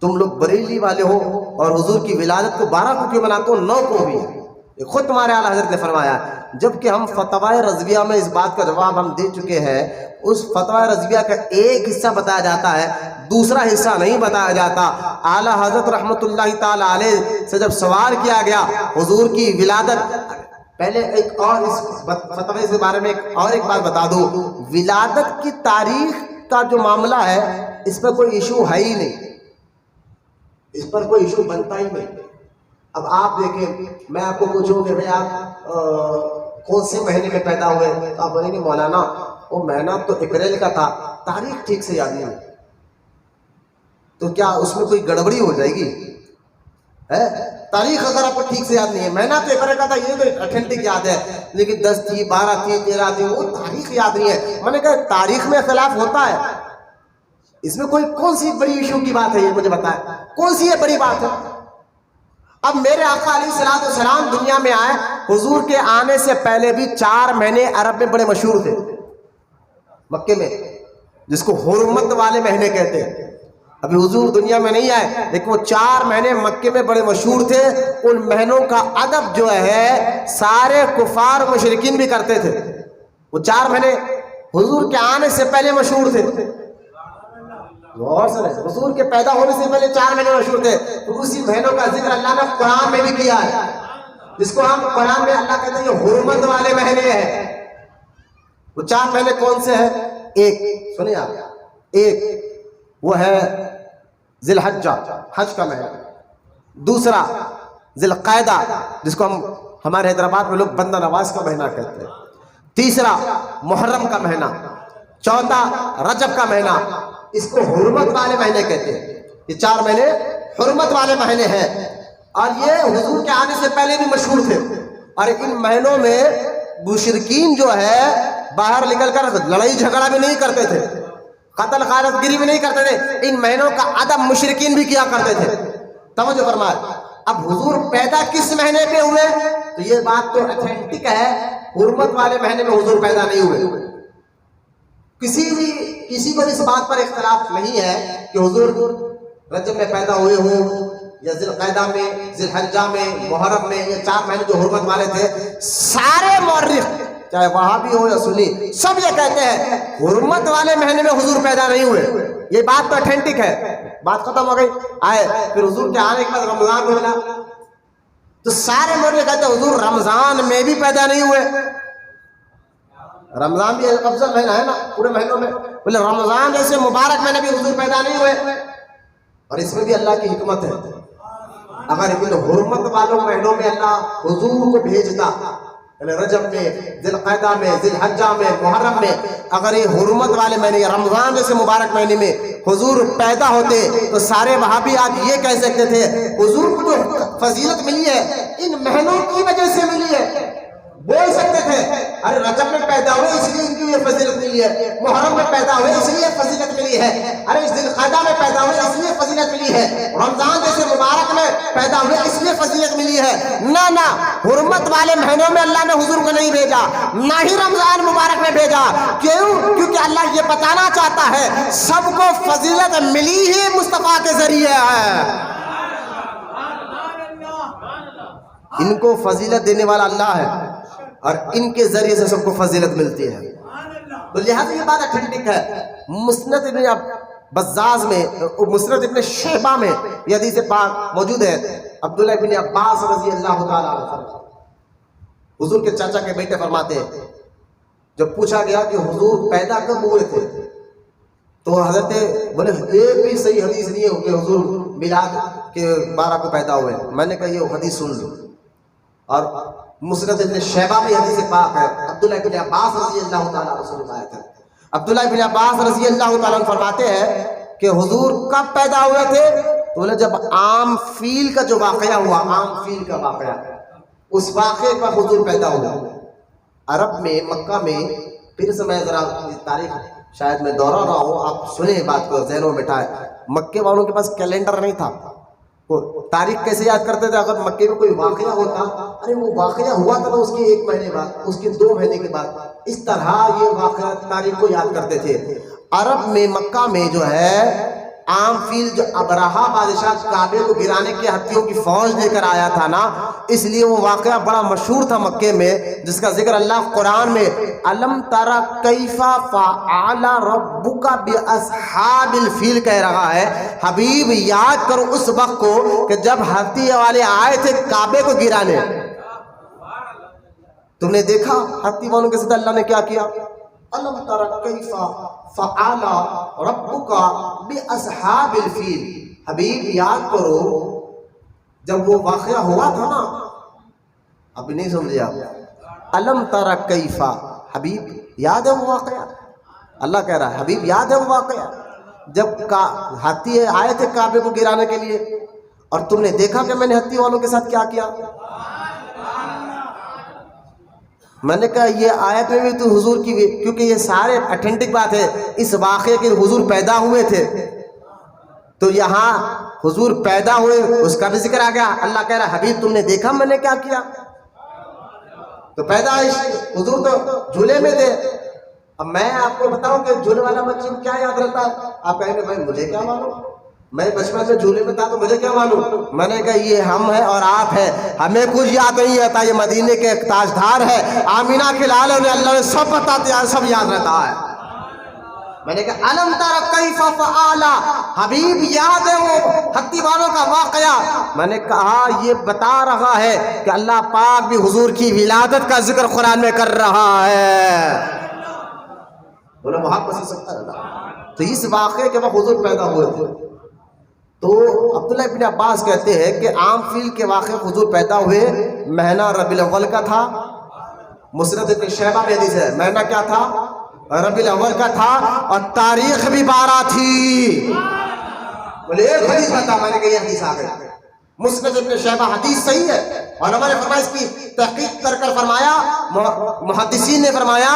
تم لوگ بریلی والے ہو اور حضور کی ولادت کو 12 کو کیوں مناتے ہو؟ 9 کو بھی ہے، یہ خود تمہارے اعلیٰ حضرت نے فرمایا. جبکہ ہم فتاوی رضویہ میں اس بات کا جواب ہم دے چکے ہیں. اس فتوی رضویہ کا ایک حصہ بتایا جاتا ہے، دوسرا حصہ نہیں بتایا جاتا. اعلیٰ حضرت رحمۃ اللہ تعالی علیہ سے جب سوال کیا گیا حضور کی ولادت، پہلے ایک اور اس فتوی کے بارے میں ایک بات بتا دوں، ولادت کی تاریخ کا جو معاملہ ہے اس پر کوئی ایشو ہے ہی نہیں، اس پر کوئی ایشو بنتا ہی نہیں. اب آپ دیکھیں، میں آپ کو پوچھوں کہ بھائی آپ کون سے مہینے میں پیدا ہوئے، تو آپ بولیں گے مولانا وہ مہینہ تو اپریل کا تھا، تاریخ ٹھیک سے یاد نہیں ہے. تو کیا اس میں کوئی گڑبڑی ہو جائے گی؟ تاریخ اگر آپ کو ٹھیک سے یاد نہیں ہے، مہینہ تو اپریل کا تھا یہ تو اٹھنٹک یاد ہے، لیکن 10 تھی 12 تھی 13 تھی وہ تاریخ یاد نہیں ہے. میں نے کہا تاریخ میں اختلاف ہوتا ہے، اس میں کوئی کون سی بڑی ایشو کی بات ہے؟ یہ مجھے بتائیں کون سی یہ بڑی بات ہے؟ اب میرے آقا علیہ الصلوۃ والسلام دنیا میں آئے، حضور کے آنے سے پہلے بھی 4 مہینے عرب میں بڑے مشہور تھے، مکے میں، جس کو حرمت والے مہینے کہتے ہیں. ابھی حضور دنیا میں نہیں آئے لیکن وہ 4 مہینے مکے میں بڑے مشہور تھے. ان مہینوں کا ادب جو ہے سارے کفار مشرکین بھی کرتے تھے. وہ 4 مہینے حضور کے آنے سے پہلے مشہور تھے، حضور کے پیدا ہونے سے پہلے 4 مہینے مشہور تھے. تو اسی مہینوں کا ذکر اللہ نے قرآن میں بھی کیا ہے، جس کو ہم قرآن میں اللہ کہتے ہیں یہ حرمت والے مہینے ہیں. وہ 4 مہینے کون سے ہیں؟ ایک سنیں آپ، ایک وہ ہے ذی الحجہ، حج کا مہینہ. دوسرا ذی القعدہ، جس کو ہم ہمارے حیدرآباد میں لوگ بندہ نواز کا مہینہ کہتے ہیں. تیسرا محرم کا مہینہ. چوتھا رجب کا مہینہ، اس کو حرمت والے مہینے کہتے ہیں. یہ 4 مہینے حرمت والے مہینے ہیں، اور یہ حضور کے آنے سے پہلے بھی مشہور تھے. اور ان مہینوں میں مشرکین جو ہے باہر نکل کر لڑائی جھگڑا بھی نہیں کرتے تھے، قتل غارت گری بھی نہیں کرتے تھے. ان مہینوں کا ادب مشرکین بھی کیا کرتے تھے. توجہ فرمائے. اب حضور پیدا کس مہینے پہ ہوئے؟ تو یہ بات تو اتھینٹک ہے، حرمت والے مہینے میں حضور پیدا نہیں ہوئے. کسی کو اس بات پر اختلاف نہیں ہے کہ حضور رجب میں پیدا ہوئے ہوں یا ذی القعدہ میں، ذی الحجہ میں، محرم میں. یہ 4 مہینے جو حرمت والے تھے، سارے مورخ چاہے وہابی ہو یا سنی سب یہ کہتے ہیں حرمت والے مہینے میں حضور پیدا نہیں ہوئے. یہ بات تو اتھینٹک ہے. بات ختم ہو گئی. آئے پھر حضور کے آنے کے بعد رمضان کو ملا تو سارے مولوی کہتے ہیں حضور رمضان میں بھی پیدا نہیں ہوئے. رمضان بھی افضل مہینہ ہے نا پورے مہینوں میں. بولے رمضان جیسے مبارک مہینے بھی حضور پیدا نہیں ہوئے. اور اس میں بھی اللہ کی حکمت ہے. اگر ان حرمت والوں مہینوں میں اللہ حضور کو بھیجتا، رجب میں، ذی القعدہ میں، ذی الحجہ میں، محرم میں، اگر یہ حرمت والے مہینے رمضان جیسے مبارک مہینے میں حضور پیدا ہوتے تو سارے وہابی آج یہ کہہ سکتے تھے حضور کو جو فضیلت ملی ہے ان مہینوں کی وجہ سے ملی ہے. بول سکتے تھے ارے رجب میں پیدا ہوئے اس لیے ان کی یہ فضیلت ملی ہے، محرم میں پیدا ہوئے اس لیے فضیلت ملی ہے، ارے ذی القعدہ میں پیدا ہوئے اس لیے فضیلت ملی ہے، رمضان جیسے مبارک میں پیدا ہوئے اس لیے فضیلت ملی ہے. نہ حرمت والے مہینوں میں اللہ نے حضور کو نہیں بھیجا، نہ ہی رمضان مبارک میں بھیجا. کیوں؟ کیونکہ اللہ یہ بتانا چاہتا ہے سب کو فضیلت ملی ہی مصطفیٰ کے ذریعے ہے. ان کو فضیلت دینے والا اللہ ہے اور ان کے ذریعے سے سب کو فضیلت ملتی ہے. تو لہذا یہ بات اتھینٹک ہے. مسند ابن بزاز میں، مسند ابن شیبہ میں یہ حدیث پاک موجود ہے. عبداللہ ابن عباس رضی اللہ تعالیٰ عنہ حضور کے چاچا کے بیٹے فرماتے ہیں جب پوچھا گیا کہ حضور پیدا کب ہوئے تھے تو حضرت بولے ایک بھی صحیح حدیث نہیں ہے کہ حضور میلاد کے 12 کو پیدا ہوئے. میں نے کہا یہ حدیث سن لو. اور مسند ابن شیبہ میں حدیث پاک ہے. عبداللہ ابن عباس رضی اللہ تعالیٰ عنہ سے روایت ہے. عبداللہ ابن عباس رضی اللہ تعالیٰ عنہ فرماتے ہیں کہ حضور کب پیدا ہوئے تھے تو بولے جب عام فیل کا جو واقعہ ہوا، عام فیل کا واقعہ، اس واقعے پر حضور پیدا ہوا. عرب میں مکہ میں، پھر سے میں ذرا تاریخ شاید میں دورہ رہا ہوں، آپ سنیں بات کو ذہنوں میں بٹھائیں. مکے والوں کے پاس کیلنڈر نہیں تھا. تاریخ کیسے یاد کرتے تھے؟ اگر مکے میں کوئی واقعہ ہوتا، ارے وہ واقعہ ہوا تھا اس کے 1 مہینے بعد، اس کے 2 مہینے کے بعد، اس طرح یہ واقعہ تاریخ کو یاد کرتے تھے. عرب میں مکہ میں جو ہے عام فیل جو ابرہہ بادشاہ کعبے کو گرانے کے ہتھیوں کی فوج لے کر آیا تھا نا، اس لیے وہ واقعہ بڑا مشہور تھا مکے میں، جس کا ذکر اللہ قرآن میں الم تری کیف فعل ربک باصحاب الفیل کہہ رہا ہے. حبیب یاد کرو اس وقت کو کہ جب ہتھی والے آئے تھے کعبے کو گرانے. تم نے دیکھا ہتھی والوں کے ساتھ اللہ نے کیا کیا؟ الم تری کیف فعل ربک باصحاب الفیل. حبیب یاد کرو جب وہ واقعہ ہوا تھا نا، اب نہیں سمجھے آپ. الم تری کیف، حبیب یاد ہے وہ واقعہ؟ اللہ کہہ رہا ہے حبیب یاد ہے وہ واقعہ جب ہاتھی آئے تھے کعبے کو گرانے کے لیے اور تم نے دیکھا کہ میں نے ہاتھی والوں کے ساتھ کیا کیا؟ میں نے کہا یہ آیت میں بھی تو حضور کی، کیونکہ یہ سارے اتھینٹک بات ہے اس واقعے کے حضور پیدا ہوئے تھے تو یہاں حضور پیدا ہوئے اس کا بھی ذکر آ گیا. اللہ کہہ رہا حبیب تم نے دیکھا میں نے کیا کیا؟ تو پیدائش حضور تو جھولے میں تھے. اب میں آپ کو بتاؤں کہ جھولے والا بچے کو کیا یاد رہتا ہے؟ آپ کہیں گے بھائی مجھے کیا معلوم، میں بچپن میں جھولے میں تھا تو مجھے کیا معلوم. میں نے کہا یہ ہم ہیں اور آپ ہیں، ہمیں کچھ یاد نہیں رہتا. یہ مدینے کے ایک تاجدار ہے، آمینہ کے لال انہیں اللہ نے سب بتاتے ہیں، سب یاد رہتا ہے. میں نے کہا الم تری کیف فعل، حبیب یاد ہے وہ ہتھی والوں کا واقعہ؟ میں نے کہا یہ بتا رہا ہے کہ اللہ پاک بھی حضور کی ولادت کا ذکر قرآن میں کر رہا ہے. بولا محبت سے سکتا ہے. تو اس واقعے کے وقت حضور پیدا ہوئے تھے. تو عبداللہ ابن عباس کہتے ہیں کہ عام فیل کے واقعے حضور پیدا ہوئے مہینہ ربیع الاول کا تھا. مسند ابن شیبہ میں حدیث ہے مہینہ کیا تھا؟ ربیع الاول کا تھا اور تاریخ بھی 12 تھی. بولے ایک حدیث بتا. میں نے کہا یہ حدیث آ گئی. مسند ابن شیبہ حدیث صحیح ہے اور ہمارے فرمایا اس کی تحقیق کر فرمایا، محدثین نے فرمایا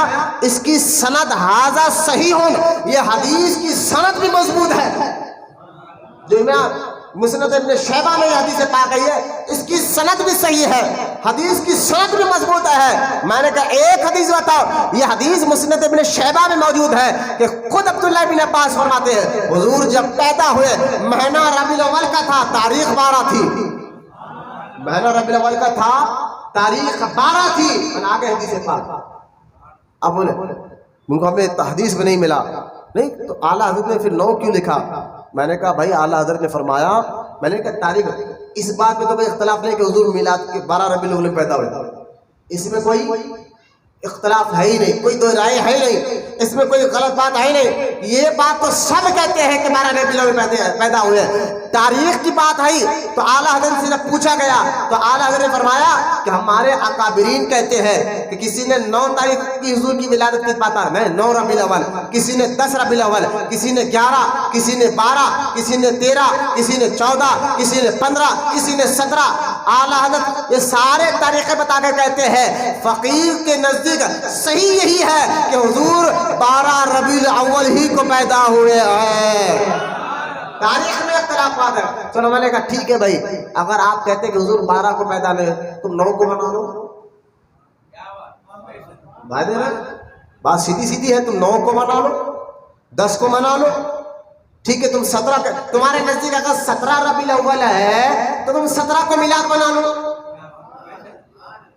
اس کی سند ھذا صحیح ہون، یہ حدیث کی سند بھی مضبوط ہے. جو مسند ابن شیبہ میں یہ حدیث پاک گئی ہے اس کی سند بھی صحیح ہے، حدیث کی سند بھی مضبوط ہے. میں نے کہا ایک حدیث بتاؤ. یہ حدیث مسند ابن شیبہ میں موجود ہے کہ خود عبداللہ ابن عباس فرماتے ہیں حضور جب پیدا ہوئے مہینہ ربیع الاول کا تھا، تاریخ 12 تھی. مہینہ ربیع الاول کا تھا، تاریخ 12 تھی. آگے حدیث پاک. اب بولے ہمیں حدیث میں نہیں ملا، نہیں تو اعلیٰ حضرت نے پھر 9 کیوں لکھا؟ میں نے کہا بھائی اعلیٰ حضرت نے فرمایا، میں نے کہا تاریخ اس بات میں تو کوئی اختلاف نہیں کہ حضور میلاد کے 12 ربیع الاول میں پیدا ہوئے، اس میں کوئی اختلاف ہے ہی نہیں، کوئی دو رائے ہے ہی نہیں، اس میں کوئی غلط بات ہے ہی نہیں، یہ بات تو سب کہتے ہیں کہ 12 ربیع الاول میں پیدا ہوئے۔ تاریخ کی بات ہے تو اعلیٰ حضرت سے جب پوچھا گیا تو اعلیٰ حضرت نے فرمایا کہ ہمارے اکابرین کہتے ہیں کہ کسی نے 9 تاریخ کی حضور کی ولادت کی بات ہے، 9 ربیع الاول، کسی نے 10 ربیع الاول، کسی نے 11، کسی نے 12، کسی نے 13، کسی نے 14، کسی نے 15، کسی نے 17۔ اعلیٰ حضرت یہ سارے تاریخیں بتا کے کہتے ہیں فقیر کے نزدیک صحیح یہی ہے کہ حضور 12 ربیع الاول ہی کو پیدا ہوئے ہیں۔ تاریخ میں اختلافات ہے۔ چلو میں نے کہا ٹھیک ہے بھائی، اگر آپ کہتے کہ حضور 12 کو پیدا نہیں، تم 9 کو منا لو۔ بات سیدھی سیدھی ہے، تم 9 کو منا لو، 10 کو منا لو، ٹھیک ہے۔ تم 17 تمہارے نزدیک اگر 17 ربیع الاول ہے تو تم 17 کو میلاد بنا لو،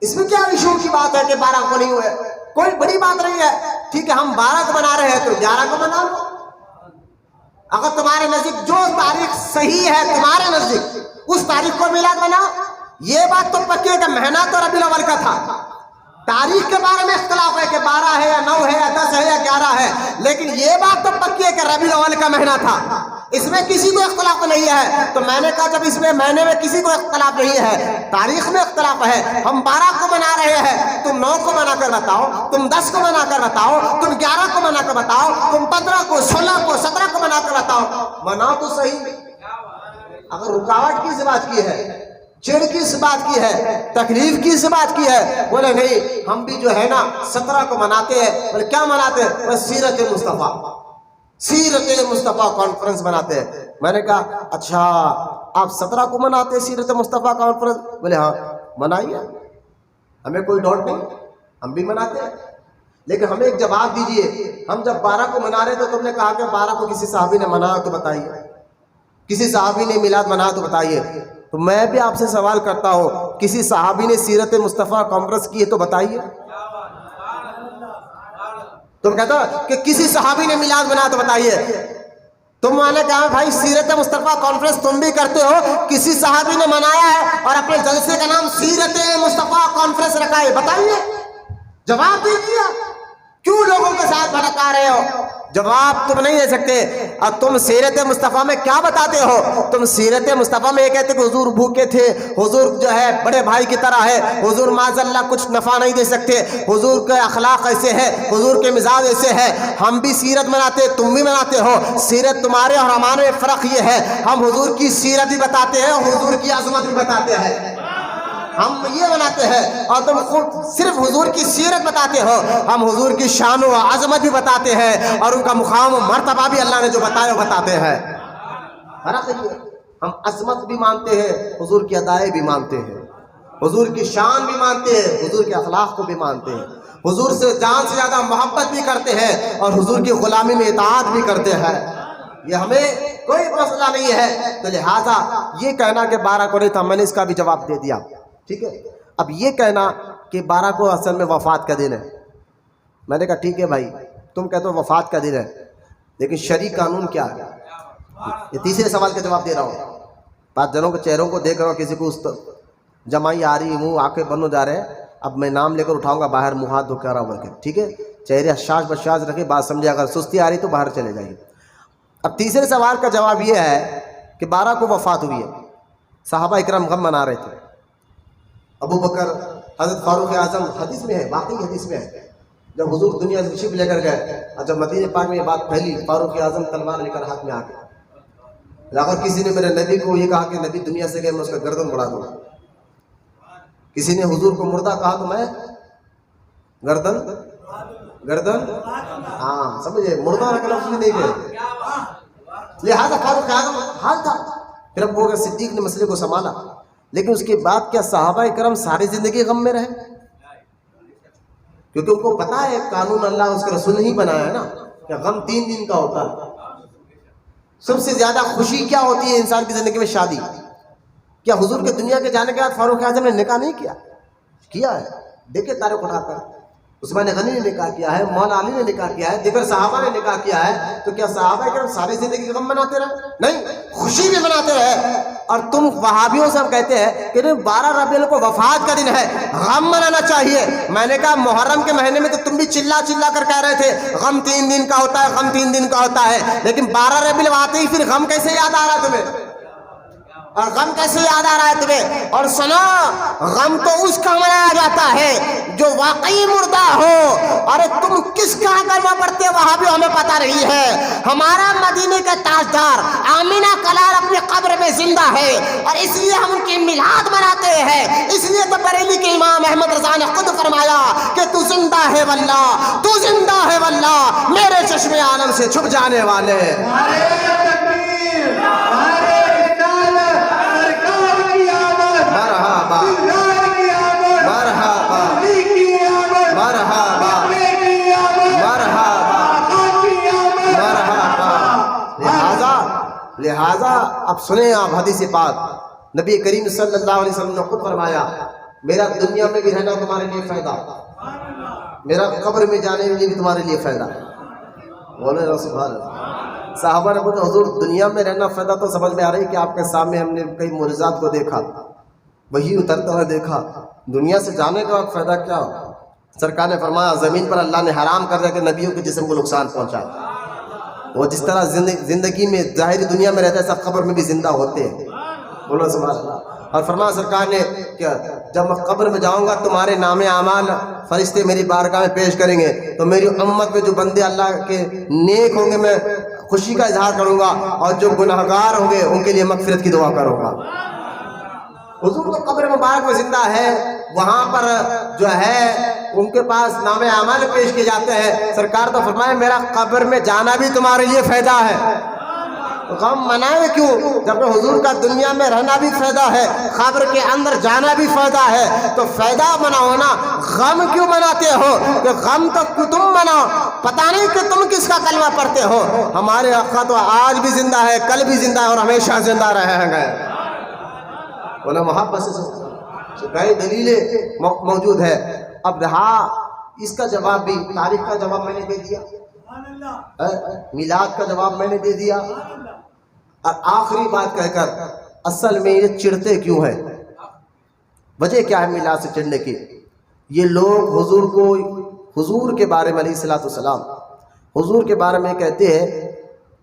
اس میں کیا ایشو کی بات ہے کہ 12 کو نہیں ہوئے؟ کوئی بڑی بات نہیں ہے، ٹھیک ہے۔ ہم 12 کو بنا رہے ہیں تو 11 کو بنا لو۔ اگر تمہارے نزدیک جو تاریخ صحیح ہے تمہارے نزدیک اس تاریخ کو میلاد بناؤ۔ یہ بات تو پکی ہے کہ مہینہ تو ربیع الاول کا تھا، تاریخ کے بارے میں اختلاف ہے کہ 12 ہے یا 9 ہے یا 10 ہے یا 11 ہے، لیکن یہ بات تو پکی ہے کہ ربیع الاول کا مہینہ تھا، اس میں کسی کو اختلاف نہیں ہے۔ تو میں نے کہا جب اس میں مہینے میں کسی کو اختلاف نہیں ہے، تاریخ میں اختلاف ہے، ہم 12 کو منا رہے ہیں، تم 9 کو منا کر بتاؤ، تم 10 کو منا کر بتاؤ، تم 11 کو منا کر بتاؤ، تم 15 کو، 16 کو، 17 کو منا کر بتاؤ، مناؤ تو صحیح۔ اگر رکاوٹ کس بات کی ہے، چڑ کس بات کی ہے، تکلیف کس بات کی ہے؟ بولے نہیں ہم بھی جو ہے نا 17 کو مناتے ہیں۔ بولے کیا مناتے ہیں؟ بس سیرت مصطفیٰ، سیرت مصطفیٰ کانفرنس مناتے ہیں۔ میں نے کہا اچھا آپ 17 کو مناتے ہیں سیرت مصطفیٰ کانفرنس؟ بولے ہاں منائیے، ہمیں کوئی ڈاؤٹ نہیں، ہم بھی مناتے ہیں، لیکن ہمیں ایک جواب دیجئے، ہم جب 12 کو منا رہے تو تم نے کہا کہ 12 کو کسی صحابی نے منایا تو بتائیے، کسی صحابی نے میلاد منایا تو بتائیے۔ تو میں بھی آپ سے سوال کرتا ہوں، کسی صحابی نے سیرت مصطفیٰ کانفرنس کی ہے تو بتائیے۔ تم کہتے ہو کہ کسی صحابی نے میلاد بنایا تو بتائیے، تم نے کہا بھائی سیرت مصطفیٰ کانفرنس تم بھی کرتے ہو، کسی صحابی نے منایا ہے اور اپنے جلسے کا نام سیرت مصطفیٰ کانفرنس رکھا ہے، بتائیے، جواب دیجیے۔ کیوں لوگوں کے ساتھ بھٹکا رہے ہو؟ جواب تم نہیں دے سکتے۔ اور تم سیرت مصطفیٰ میں کیا بتاتے ہو؟ تم سیرت مصطفیٰ میں یہ کہتے کہ حضور بھوکے تھے، حضور جو ہے بڑے بھائی کی طرح ہے، حضور معاذ اللہ کچھ نفع نہیں دے سکتے، حضور کے اخلاق ایسے ہے، حضور کے مزاج ایسے ہے۔ ہم بھی سیرت مناتے، تم بھی مناتے ہو، سیرت تمہارے اور ہمارے میں فرق یہ ہے، ہم حضور کی سیرت بھی بتاتے ہیں، حضور کی عظمت بھی بتاتے ہیں، ہم یہ بناتے ہیں، اور تم خود صرف حضور کی سیرت بتاتے ہو، ہم حضور کی شان و عظمت بھی بتاتے ہیں اور ان کا مقام و مرتبہ بھی اللہ نے جو بتایا وہ بتاتے ہیں۔ فرق یہ ہے، ہم عظمت بھی مانتے ہیں، حضور کی ادائیں بھی مانتے ہیں، حضور کی شان بھی مانتے ہیں، حضور کے اخلاق کو بھی مانتے ہیں، حضور سے جان سے زیادہ محبت بھی کرتے ہیں اور حضور کی غلامی میں اطاعت بھی کرتے ہیں۔ یہ ہمیں کوئی مسئلہ نہیں ہے۔ تو لہٰذا یہ کہنا کہ 12 کو نہیں تھا، میں نے اس کا بھی جواب دے دیا، ٹھیک ہے۔ اب یہ کہنا کہ 12 کو اصل میں وفات کا دن ہے، میں نے کہا ٹھیک ہے بھائی تم کہتے ہو وفات کا دن ہے، لیکن شرعی قانون کیا ہے؟ یہ تیسرے سوال کا جواب دے رہا ہوں۔ 5 جنوں کے چہروں کو دیکھ رہا ہوں، کسی کو جمائی آ رہی، منہ آنکھیں بند ہو جا رہے ہیں، اب میں نام لے کر اٹھاؤں گا باہر، منہ ہاتھ دھو کر رہا ہوں، ٹھیک ہے، چہرے حشاش بشاش رکھے، بات سمجھے، اگر سستی آ رہی تو باہر چلے جائیے۔ اب تیسرے سوال کا جواب یہ ہے کہ 12 کو وفات ہوئی ہے، صحابہ اکرام غم منا رہے تھے، ابو بکر، حضرت فاروق اعظم، حدیث میں ہے، واقعی حدیث میں ہے، جب حضور دنیا سے تشریف لے کر گئے اور جب مدینہ پاک میں یہ بات پھیلی، فاروق اعظم تلوار لے کر ہاتھ میں آ گئے۔ اگر کسی نے میرے نبی کو یہ کہا کہ نبی دنیا سے گئے، میں اس کا گردن بڑھا دوں گا، کسی نے حضور کو مردہ کہا تو میں گردن ہاں سمجھے، مردہ رکھنا اس نے نہیں گئے، لہٰذا فاروق اعظم حال تھا۔ پھر ابو بکر صدیق نے مسئلے کو سنبھالا، لیکن اس کے بعد کیا صحابہ کرام ساری زندگی غم میں رہے؟ کیونکہ ان کو پتا ہے قانون اللہ اس کے رسول نے ہی بنایا ہے نا کہ غم 3 دن کا ہوتا ہے۔ سب سے زیادہ خوشی کیا ہوتی ہے انسان کی زندگی میں؟ شادی۔ کیا حضور کے دنیا کے جانے کے بعد فاروق اعظم نے نکاح نہیں کیا ہے؟ دیکھیں تاریخ اٹھا کر، عثمان غنی نے نکاح کیا ہے، مولا علی نے نکاح کیا ہے، دیگر صحابہ نے نکاح کیا ہے، تو کیا صحابہ کرام ساری زندگی غم مناتے رہے؟ نہیں، خوشی بھی مناتے رہے۔ اور تم وہابیوں سے ہم کہتے ہیں کہ 12 ربیع الاول کو وفات کا دن ہے، غم منانا چاہیے۔ میں نے کہا محرم کے مہینے میں تو تم بھی چلا چلا کر کہہ رہے تھے غم 3 دن کا ہوتا ہے، غم 3 دن کا ہوتا ہے، لیکن 12 ربیع الاول آتے ہی پھر غم کیسے یاد آ رہا ہے تمہیں؟ اور غم کیسے یاد آ رہا ہے تمہیں؟ اور سنا، غم تو اس کا منایا جاتا ہے جو واقعی مردہ ہو۔ اور تم کس کا کلمہ پڑھتے ہو وہاں بھی ہمیں پتہ نہیں ہے۔ ہمارا مدینے کا تاجدار آمینہ کلال اپنی قبر میں زندہ ہے، اور اس لیے ہم ان کی میلاد مناتے ہیں۔ اس لیے تو بریلی کے امام احمد رضا نے خود فرمایا کہ تو زندہ ہے واللہ، تو زندہ ہے واللہ، میرے چشم عالم سے چھپ جانے والے۔ لہذا اب سنیں آپ حدیث پاک، نبی کریم صلی اللہ علیہ وسلم نے خود فرمایا میرا دنیا میں بھی رہنا تمہارے لیے فائدہ، میرا قبر میں جانے میں بھی تمہارے لیے فائدہ۔ بولے رسول اللہ۔ صحابہ نے بولا حضور دنیا میں رہنا فائدہ تو سمجھ میں آ رہی ہے کہ آپ کے سامنے ہم نے کئی معجزات کو دیکھا، وہی اترتا ہوا دیکھا، دنیا سے جانے کا فائدہ کیا؟ سرکار نے فرمایا زمین پر اللہ نے حرام کر دیا کہ نبیوں کے جسم کو نقصان پہنچا۔ وہ جس طرح زندگی میں ظاہری دنیا میں رہتا ہے سب قبر میں بھی زندہ ہوتے ہیں۔ بولو سبحان اللہ۔ اور فرمایا سرکار نے کہ جب میں قبر میں جاؤں گا تمہارے نام اعمال فرشتے میری بارگاہ میں پیش کریں گے، تو میری امت میں جو بندے اللہ کے نیک ہوں گے میں خوشی کا اظہار کروں گا، اور جو گناہگار ہوں گے ان کے لیے مغفرت کی دعا کروں گا۔ حضور تو قبر مبارک میں زندہ ہے، وہاں پر جو ہے ان کے پاس نام اعمال پیش کیے جاتے ہیں۔ سرکار تو فرمائے میرا قبر میں جانا بھی تمہارے لیے فائدہ ہے۔ غم منائے کیوں جب حضور کا دنیا میں رہنا بھی فائدہ ہے، قبر کے اندر جانا بھی فائدہ ہے، تو فائدہ مناؤ نا، غم کیوں مناتے ہو؟ کہ غم تو تم مناؤ، پتہ نہیں کہ تم کس کا کلمہ پڑھتے ہو۔ ہمارے آقا تو آج بھی زندہ ہے، کل بھی زندہ ہے، اور ہمیشہ زندہ رہیں گے۔ بولا محبت سے کئی دلیلیں موجود ہے۔ اب رہا اس کا جواب بھی، تاریخ کا جواب میں نے دے دیا، میلاد کا جواب میں نے دے دیا، اور آخری بات کہہ کر اصل میں یہ چڑھتے کیوں ہیں؟ وجہ کیا ہے میلاد سے چڑھنے کی؟ یہ لوگ حضور کے بارے میں علیہ الصلوۃ والسلام حضور کے بارے میں کہتے ہیں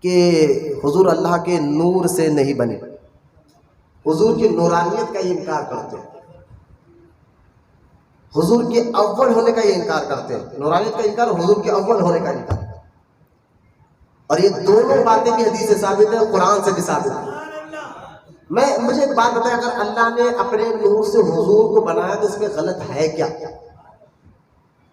کہ حضور اللہ کے نور سے نہیں بنے، حضور کی نورانیت کا یہ انکار کرتے ہیں، حضور کے اول ہونے کا یہ انکار کرتے ہیں، نورانیت کا انکار، حضور کے اول ہونے کا انکار۔ اور یہ دونوں باتیں بھی حدیث سے ثابت ہے، قرآن سے بھی ثابت ہے۔ مجھے ایک بات بتائیں، اگر اللہ نے اپنے نور سے حضور کو بنایا تو اس میں غلط ہے کیا؟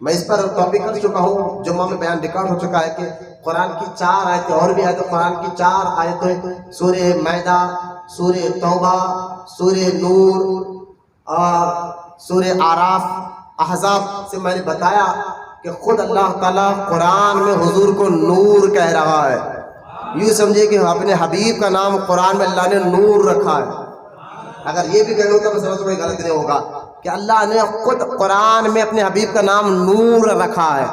میں اس پر ٹاپک کر چکا ہوں، جمعہ میں بیان ریکارڈ ہو چکا ہے کہ قرآن کی 4 آیتیں اور بھی آیتیں، قرآن کی 4 آیتیں سورہ مائدہ، سورہ توبہ، سورہ نور اور سورہ اعراف احزاب سے میں نے بتایا کہ خود اللہ تعالیٰ قرآن میں حضور کو نور کہہ رہا ہے۔ یوں سمجھے کہ اپنے حبیب کا نام قرآن میں اللہ نے نور رکھا ہے۔ اگر یہ بھی کہوں تو میں سمجھ کوئی غلط نہیں ہوگا کہ اللہ نے خود قرآن میں اپنے حبیب کا نام نور رکھا ہے،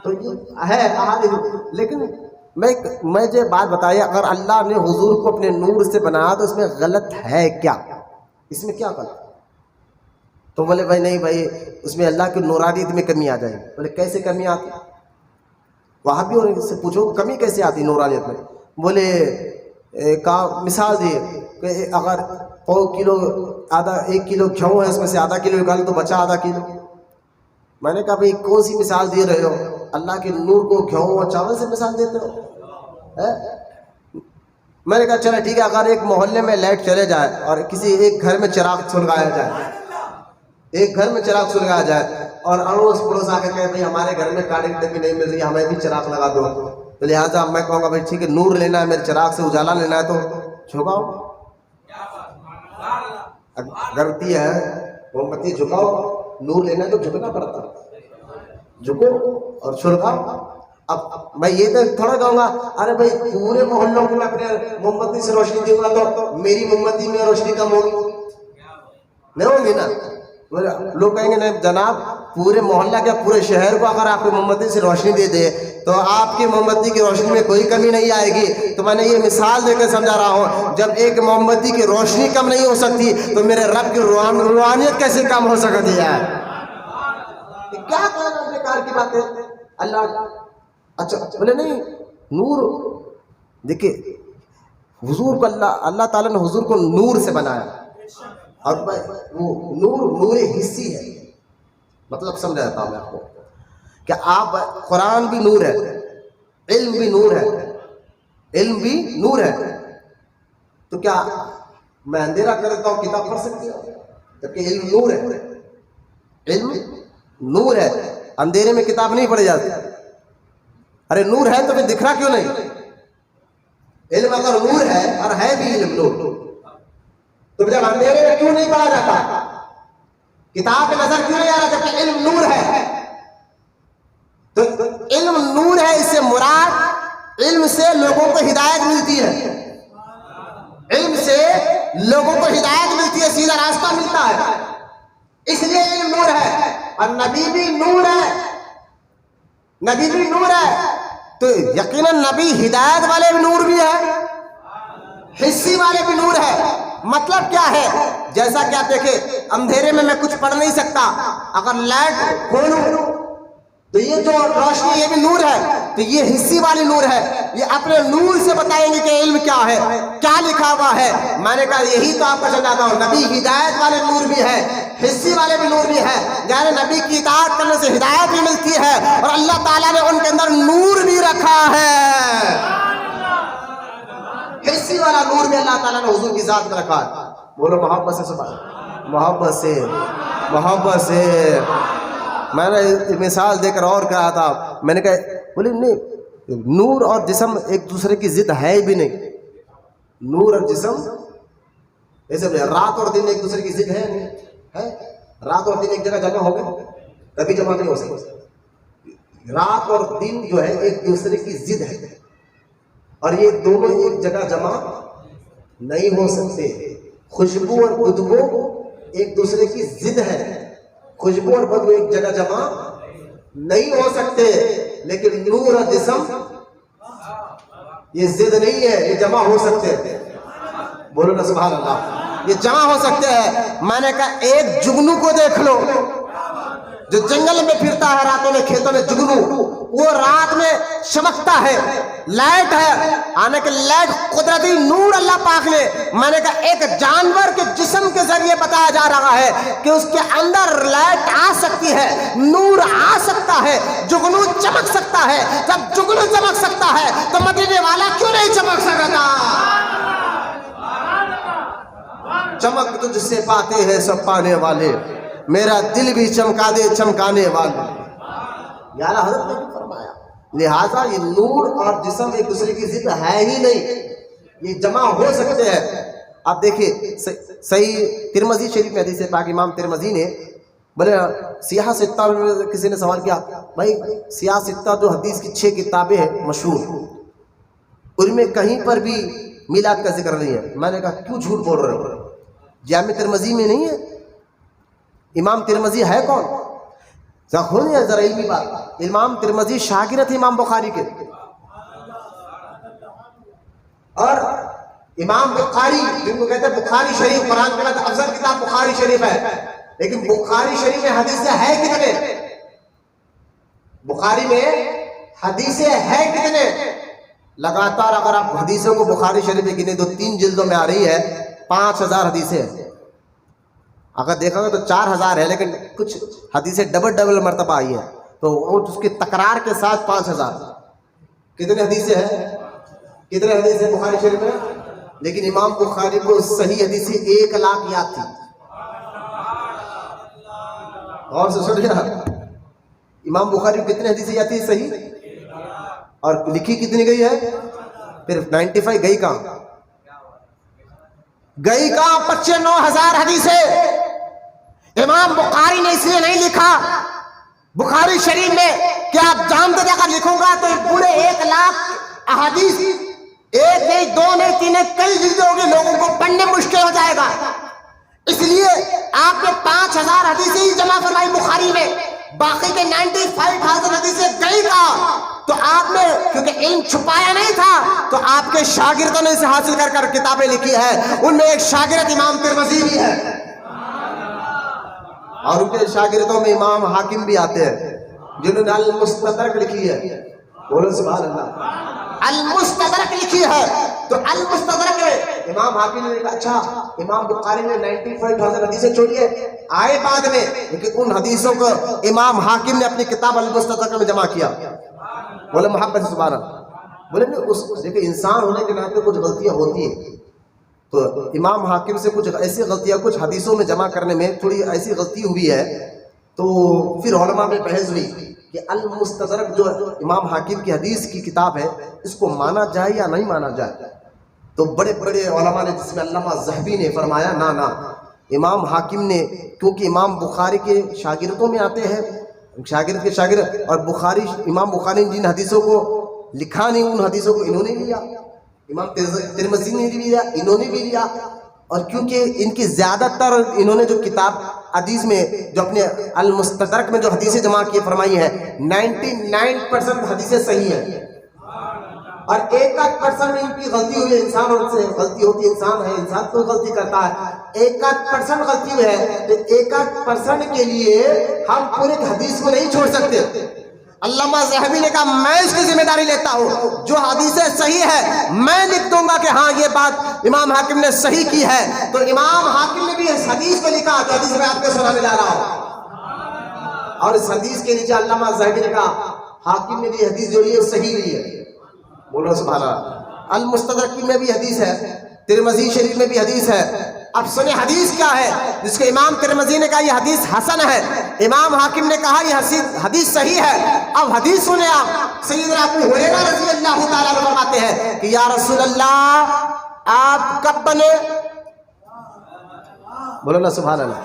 تو یہ ہے احادیث۔ لیکن میں جو بات بتائی، اگر اللہ نے حضور کو اپنے نور سے بنایا تو اس میں غلط ہے کیا؟ اس میں کیا غلط؟ تو بولے بھائی نہیں بھائی، اس میں اللہ کی نورانیت میں کمی آ جائے گی۔ بولے کیسے کمی آتی؟ وہاں بھی ان سے پوچھو کمی کیسے آتی نورانیت میں؟ بولے مثال دیے کہ اگر 1 کلو گھیوں ہے، اس میں سے ½ کلو نکال تو بچا ½ کلو۔ میں نے کہا بھائی کون سی مثال دے رہے ہو؟ اللہ کے نور کو گھیوں اور چاول سے مثال دیتے ہو؟ میں نے کہا چلے ٹھیک ہے، اگر ایک محلے میں لائٹ چلے جائے اور کسی ایک گھر میں چراغ سلگایا جائے، ایک گھر میں چراغ سلگایا جائے اور اڑوس پڑوس آ کے کہے بھائی ہمارے گھر میں کنیکٹیوٹی نہیں مل رہی، ہمیں بھی چراغ لگا دو، تو لہٰذا میں کہوں گا بھائی ٹھیک ہے، نور لینا ہے، میرے چراغ سے اجالا لینا ہے تو جھکاؤ، غلطی ہے موم بتی جھکاؤ، نور لینا ہے تو جھکنا پڑتا، جھکو اور چھڑکاؤ۔ اب میں یہ تو تھوڑا کہوں گا ارے بھائی پورے محلوں کو میں اپنے موم بتی سے روشنی دوں گا تو میری موم بتی میں روشنی کم ہوگی؟ نہیں ہوگی نا۔ لوگ کہیں گے نہیں جناب پورے محلہ کے پورے شہر کو اگر آپ کو موم بتی سے روشنی دے دے تو آپ کی موم بتی کی روشنی میں کوئی کمی نہیں آئے گی. تو میں نے یہ مثال دے کر سمجھا رہا ہوں, جب ایک موم بتی کی روشنی کم نہیں ہو سکتی تو میرے رب کی روحانیت کیسے کم ہو سکتی ہے؟ کیا کہنا بیکار کی بات ہے. اللہ اچھا بولے نہیں نور, دیکھیے حضور کو اللہ تعالیٰ نے حضور کو نور سے بنایا, اور وہ نور حصی ہے. مطلب سمجھا جاتا ہوں میں آپ کو کہ آپ قرآن بھی نور ہے, علم بھی نور ہے, علم بھی نور ہے. تو کیا میں اندھیرا کر دیتا ہوں کتاب پڑھ سکتی ہوں؟ جبکہ علم نور ہے, علم نور ہے, اندھیرے میں کتاب نہیں پڑھی جاتی. ارے نور ہے تو پھر دکھ رہا کیوں نہیں؟ علم اگر نور ہے اور ہے بھی علم نور تو جب اندھیرے میں کیوں نہیں پڑھا جاتا؟ کتاب پہ نظر کیوں نہیں آ رہا جبکہ علم نور ہے؟ تو علم نور ہے, اس سے مراد علم سے لوگوں کو ہدایت ملتی ہے, علم سے لوگوں کو ہدایت ملتی ہے, سیدھا راستہ ملتا ہے, اس لیے علم نور ہے. اور نبی بھی نور ہے, نبی بھی نور ہے. تو یقیناً نبی ہدایت والے بھی نور بھی ہے, حصی والے بھی نور ہے. مطلب کیا ہے؟ جیسا کہ آپ دیکھیں اندھیرے میں کچھ پڑھ نہیں سکتا, اگر لائٹ کھولوں تو یہ جو روشنی یہ بھی نور ہے, تو یہ حصی والی نور ہے. یہ اپنے نور سے بتائیں گے کہ علم کیا ہے, کیا لکھا ہوا ہے. میں نے کہا یہی تو آپ کو سمجھاتا ہوں, نبی ہدایت والے نور بھی ہے, حصی والے بھی نور بھی ہے. یعنی نبی کی اطاعت کرنے سے ہدایت بھی ملتی ہے, اور اللہ تعالیٰ نے ان کے اندر نور بھی رکھا ہے. حصی والا نور بھی اللہ تعالیٰ نے حضور کی ذات میں رکھا ہے. بولو محبت سے, سبحان محبت سے, محبت سے. میں نے مثال دے کر اور کہا تھا, میں نے کہا بولے نہیں نور اور جسم ایک دوسرے کی ضد ہے بھی نہیں. نور اور جسم ایسے رات اور دن ایک دوسرے کی ضد ہے نہیں ہے. رات اور دن ایک جگہ جمع ہو گئے کبھی جمع نہیں ہو سکتے. رات اور دن جو ہے ایک دوسرے کی ضد ہے, اور یہ دونوں ایک جگہ جمع نہیں ہو سکتے. خوشبو اور بدبو ایک دوسرے کی ضد ہے, خوشبو اور بدبو ایک جگہ جمع نہیں ہو سکتے. لیکن نور اور جسم یہ ضد نہیں ہے, یہ جمع ہو سکتے ہیں. بولو نا سبحان اللہ, یہ جمع ہو سکتے ہیں. میں نے کہا ایک جگنو کو دیکھ لو جو جنگل میں پھرتا ہے راتوں میں, کھیتوں میں جگنو, وہ رات میں چمکتا ہے, لائٹ ہے, آنے کے لائٹ قدرتی نور اللہ پاک نے. میں نے کہا ایک جانور کے جسم کے ذریعے بتایا جا رہا ہے کہ اس کے اندر لائٹ آ سکتی ہے, نور آ سکتا ہے, جگنو چمک سکتا ہے. جب جگنو چمک سکتا ہے تو مدینے والا کیوں نہیں چمک سکتا؟ چمک تجھ سے پاتے ہیں سب پانے والے, میرا دل بھی چمکا دے چمکانے والے. یار حضرت نے فرمایا لہٰذا یہ نور اور جسم ایک دوسرے کی ضد ہے ہی نہیں, یہ جمع ہو سکتے ہیں. آپ دیکھیے صحیح ترمذی شریف میں حدیث ہے پاک, امام ترمذی نے بولے سیاہ ستہ میں کسی نے سوال کیا, بھائی سیاہ ستہ جو حدیث کی 6 کتابیں ہیں مشہور, ان میں کہیں پر بھی میلاد کا ذکر نہیں ہے. میں نے کہا کیوں جھوٹ بول رہے ہو؟ جامع ترمذی میں نہیں ہے. امام ترمذی ہے کون؟ ذرا علمی بات, امام ترمذی شاگرد تھے امام بخاری کے, اور امام بخاری جن کو کہتے ہیں بخاری شریف, قرآن کے بعد افضل کتاب بخاری شریف ہے, لیکن بخاری شریف میں حدیثیں ہے کتنے؟ بخاری میں حدیثیں ہے کتنے؟ لگاتار اگر آپ حدیثوں کو بخاری شریف میں گنے تو 3 جلدوں میں آ رہی ہے 5000 حدیثیں. اگر دیکھا گا تو 4000 ہے, لیکن کچھ حدیثیں ڈبل مرتبہ آئی ہے, تو اس کی تکرار کے ساتھ 5000. کتنے حدیثیں ہیں؟ کتنے حدیثیں بخاری شریف میں؟ لیکن امام بخاری کو صحیح حدیثیں 1 لاکھ یاد تھی. اور سے سن لیا, امام بخاری کو کتنے حدیثیں یاد تھی صحیح, اور لکھی کتنی گئی ہے؟ پھر 95 گئی کہاں؟ گئی کہاں؟ 95,000 حدیثیں. امام بخاری نے اس لیے نہیں لکھا بخاری شریف میں کہ آپ جانتے تھے اگر لکھوں گا تو پورے 1 لاکھ احادیث, 1 نہیں 2 نہیں 3 نہیں کئی جلدیں ہوگی, لوگوں کو پڑھنے مشکل ہو جائے گا. اس لیے آپ نے 5000 حدیثیں ہی جمع فرمائی بخاری میں, باقی کے 95,000 حدیثیں گئی کہاں؟ تو آپ نے کیونکہ علم چھپایا نہیں تھا تو آپ کے شاگردوں نے اسے حاصل کر کر کتابیں لکھی ہے. ان میں ایک شاگرد امام ترمذی بھی ہے اور ان کے شاگردوں میں امام حاکم بھی آتے ہیں جنہوں نے المستدرک لکھی ہے. بولو سبحان اللہ. المستدرک لکھی ہے. تو المستدرک ہے امام حاکم نے کہا اچھا امام بخاری نے 95,000 حدیثیں چھوڑی ہے آئے بعد میں لیکن ان حدیثوں کو امام حاکم نے اپنی کتاب المستدرک میں جمع کیا. بولے محبت سے سبحان اللہ. بولے نہیں دیکھیں انسان ہونے کے ناطے کچھ غلطیاں ہوتی ہیں تو امام حاکم سے کچھ ایسی غلطیاں کچھ حدیثوں میں جمع کرنے میں تھوڑی ایسی غلطی ہوئی ہے تو پھر علماء میں بحث ہوئی کہ المستدرک جو امام حاکم کی حدیث کی کتاب ہے اس کو مانا جائے یا نہیں مانا جائے. تو بڑے بڑے علماء نے جس میں علامہ ذہبی نے فرمایا نا امام حاکم نے کیونکہ امام بخاری کے شاگردوں میں آتے ہیں شاگرد کے شاگرد اور بخاری امام بخاری جن حدیثوں کو لکھا نہیں ان حدیثوں کو انہوں نے لیا امام ترمذی نے بھی لیا انہوں نے بھی لیا اور کیونکہ ان کی زیادہ تر انہوں نے جو کتاب حدیث میں جو اپنے المستدرک میں جو حدیثیں جمع کی فرمائی ہیں 99% حدیثیں صحیح ہیں اور 1% ان کی غلطی ہوئی ہے. انسان اور سے غلطی ہوتی ہے انسان ہے انسان تو غلطی کرتا ہے 1% غلطی ہوئی ہے تو 1% کے لیے ہم پورے حدیث کو نہیں چھوڑ سکتے. علامہ ذہبی نے کہا میں اس کی ذمہ داری لیتا ہوں جو حدیثیں صحیح ہے میں لکھ دوں گا کہ ہاں یہ بات امام حاکم نے صحیح کی ہے. تو امام حاکم نے بھی اس حدیث کو لکھا جو حدیث میں آپ کو سنانے جا رہا ہوں اور اس حدیث کے نیچے علامہ ذہبی نے کہا حاکم نے بھی حدیث جو لی ہے صحیح لی ہے. بولو سبحان اللہ. المستدرک میں بھی حدیث ہے ترمذی شریف میں بھی حدیث ہے. اب سنیں حدیث کیا ہے جس کو امام ترمذی نے کہا یہ حدیث حسن ہے امام حاکم نے کہا یہ حدیث صحیح ہے. اب حدیث سنیں آپ سیدنا ابو ہریرہ رضی اللہ تعالیٰ عنہ فرماتے ہیں کہ یا رسول اللہ آپ کب بنے. بولو نا سبحان اللہ.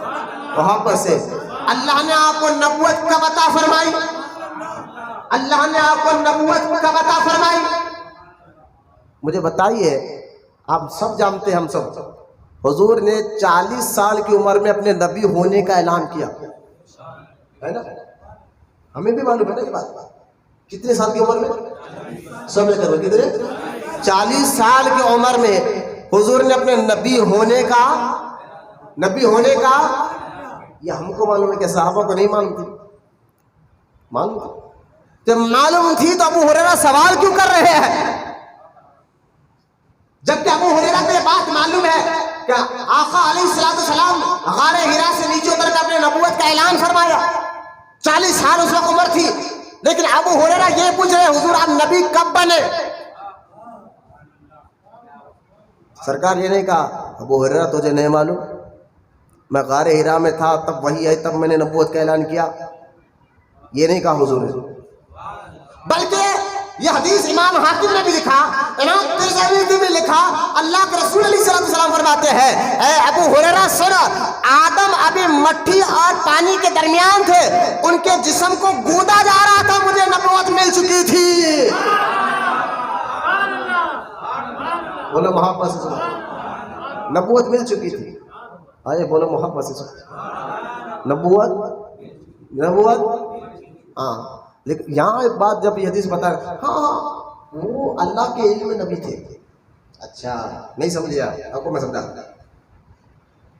وہاں پر سے اللہ نے آپ کو نبوت کب عطا فرمائی اللہ نے آپ کو نبوت کب عطا فرمائی مجھے بتائیے. آپ سب جانتے ہیں ہم سب حضور نے 40 سال کی عمر میں اپنے نبی ہونے کا اعلان کیا ہے نا. ہمیں بھی معلوم ہے نا یہ بات. کتنے سال کی عمر میں سب لے کر کتنے 40 سال کی عمر میں حضور نے اپنے نبی ہونے کا یہ ہم کو معلوم ہے کہ صحابہ کو نہیں معلوم تھی. معلوم تھی جب معلوم تھی تو ابو ہریرہ سوال کیوں کر رہے ہیں جبکہ ابو ہریرہ کو یہ بات معلوم ہے کہ آقا علیہ السلام غار حرا سے نیچے اتر کر اپنے نبوت کا اعلان فرمایا. 40 سال اس وقت عمر تھی لیکن ابو ہریرہ یہ پوچھ رہے حضور آپ نبی کب بنے. سرکار یہ نہیں کہا ابو ہریرہ تجھے نہیں معلوم میں غار حرا میں تھا تب وہی ہے تب میں نے نبوت کا اعلان کیا. یہ نہیں کہا حضور نے بلکہ یہ حدیث امام حاکم نے بھی لکھا امام ترمذی نے بھی لکھا. اللہ کے رسول علیہ السلام فرماتے ہیں اے ابو ہریرہ سن آدم ابھی مٹی اور پانی کے درمیان تھے ان کے جسم کو گوندا جا رہا تھا مجھے نبوت مل چکی تھی. بولو محبت سے سن نبوت مل چکی تھی. آئے بولو محبت سے سن نبوت ہاں. لیکن یہاں ایک بات جب یہ حدیث بتا ہاں وہ اللہ کے علم میں نبی تھے. اچھا نہیں سمجھا آپ کو میں سمجھا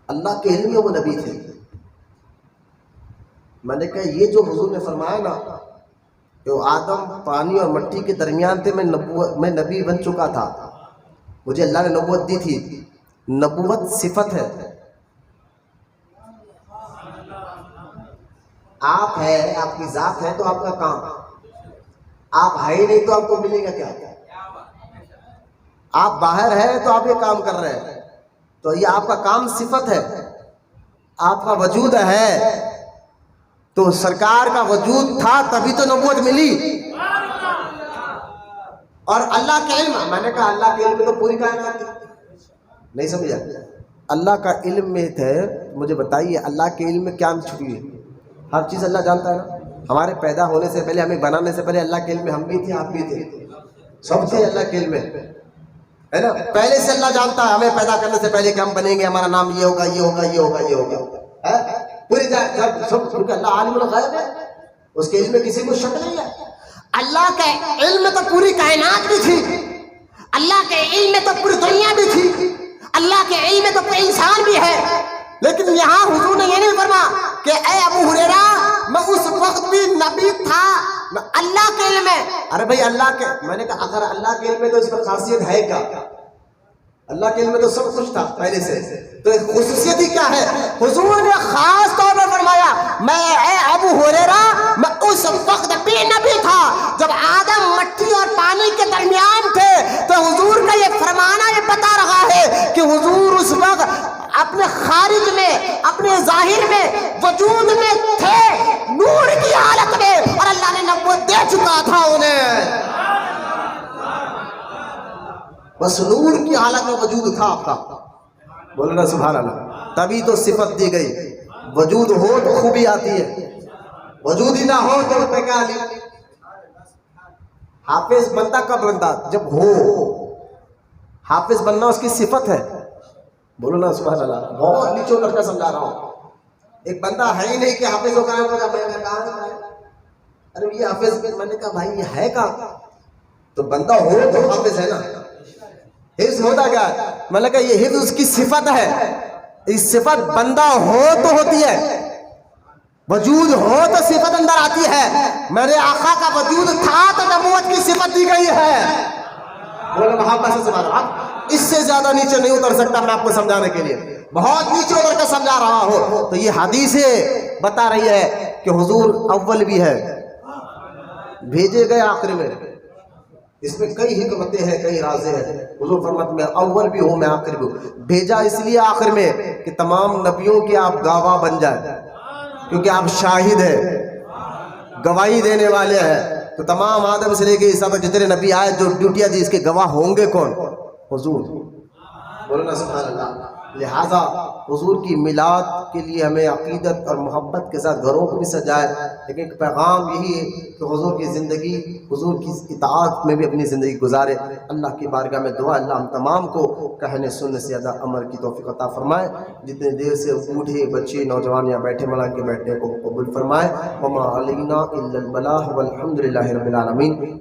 اللہ کے علم میں وہ نبی تھے. میں نے کہا یہ جو حضور نے فرمایا نا کہ وہ آدم پانی اور مٹی کے درمیان تھے میں نبی بن چکا تھا مجھے اللہ نے نبوت دی تھی. نبوت صفت ہے. آپ ہے آپ کی ذات ہے تو آپ کا کام آپ ہے ہی نہیں تو آپ کو ملے گا کیا. آپ باہر ہے تو آپ یہ کام کر رہے ہیں تو یہ آپ کا کام صفت ہے. آپ کا وجود ہے تو سرکار کا وجود تھا تبھی تو نبوت ملی. اور اللہ کا علم میں نے کہا اللہ کے علم میں تو پوری کائنات تھی. نہیں سمجھا اللہ کا علم میں تھے. مجھے بتائیے اللہ کے علم میں کیا چھپی ہے. ہر چیز اللہ جانتا ہے نا. ہمارے پیدا ہونے سے پہلے ہمیں بنانے سے پہلے اللہ کے علم میں ہم بھی تھے آپ بھی تھے سب تھے اللہ کے علم میں ہے نا. پہلے سے اللہ جانتا ہے ہمیں پیدا کرنے سے پہلے کہ ہم بنیں گے ہمارا نام یہ ہوگا یہ ہوگا یہ ہوگا یہ ہوگا پوری سب اللہ عالم الغیب ہے. اس کے علم میں کسی کو شک نہیں ہے. اللہ کے علم میں تو پوری کائنات بھی تھی, اللہ کے علم میں تو پوری دنیا بھی تھی, اللہ کے علم میں تو کوئی انسان بھی ہے, لیکن یہاں حضور نے یہ نہیں فرمایا کہ اے ابو ہریرہ میں اس وقت بھی نبی تھا, اللہ کے علم میں. ارے بھائی اللہ کے, میں نے کہا اگر اللہ کے علم میں تو اس میں خاصیت ہے کیا؟ اللہ کے علم میں تو سب کچھ تھا پہلے سے, تو خصوصیت ہی کیا ہے؟ حضور نے خاص طور پر فرمایا میں اے ابو ہریرہ میں اس وقت بھی نبی تھا جب آدم مٹی اور پانی کے درمیان تھے. تو حضور کا یہ فرمانا یہ بتا رہا ہے کہ حضور اس وقت اپنے خارج میں, اپنے ظاہر میں, وجود میں تھے, نور کی حالت میں, اور اللہ نے نبوت دے چکا تھا انہیں. بس نور کی حالت میں وجود تھا آپ کا. بولنا سبحان اللہ. تبھی تو صفت دی گئی. وجود ہو تو خوبی آتی ہے, وجود ہی نہ ہو تو کیا لی. حافظ بنتا کب بنتا؟ جب ہو. حافظ بننا اس کی صفت ہے. بولو نا سبحان اللہ. بہت نیچے کر کے سمجھا رہا ہوں. ایک بندہ ہے ہی نہیں کہ حافظ ہو کر میں کہا ارے یہ حافظ, میں نے کہا بھائی یہ ہے کہاں؟ تو بندہ ہو تو حافظ ہے نا. حفظ ہوتا کیا ہے؟ میں نے کہا یہ حفظ اس کی صفت ہے. اس صفت بندہ ہو تو ہوتی ہے, وجود ہو تو صفت اندر آتی ہے. میرے آقا کا وجود تھا تو نبوت کی صفت دی گئی ہے. بولے محبت سے سمجھ رہا ہوں. اس سے زیادہ نیچے نہیں اتر سکتا میں آپ کو سمجھانے کے لیے, بہت نیچے اتر کر سمجھا رہا ہوں. تو یہ حدیثیں بتا رہی ہے کہ حضور اول بھی ہے, بھیجے گئے آخر میں. اس میں کئی حکمتیں ہیں, کئی رازیں ہیں. حضور فرماتے میں اول بھی ہوں میں آخر بھی ہوں. بھیجا اس لیے آخر میں کہ تمام نبیوں کے آپ گواہ بن جائیں, کیونکہ آپ شاہد ہیں, گواہی دینے والے ہیں. تو تمام آدم سے لے کے عیسیٰ تک جتنے نبی آئے جو ڈیوٹیاں دی, اس کے گواہ ہوں گے کون؟ حضور. بولنا سبحان اللہ. لہذا حضور کی میلاد کے لیے ہمیں عقیدت اور محبت کے ساتھ گھروں کو بھی سجائے, لیکن پیغام یہی ہے کہ حضور کی زندگی, حضور کی اطاعت میں بھی اپنی زندگی گزارے. اللہ کی بارگاہ میں دعا اللہ ہم تمام کو کہنے سننے سے زیادہ عمل کی توفیق عطا فرمائے. جتنے دیر سے بوڑھے بچے نوجوان یہاں بیٹھے ملا کے بیٹھنے کو قبول فرمائے. وما علینا الا البلاغ والحمد للہ رب العالمین.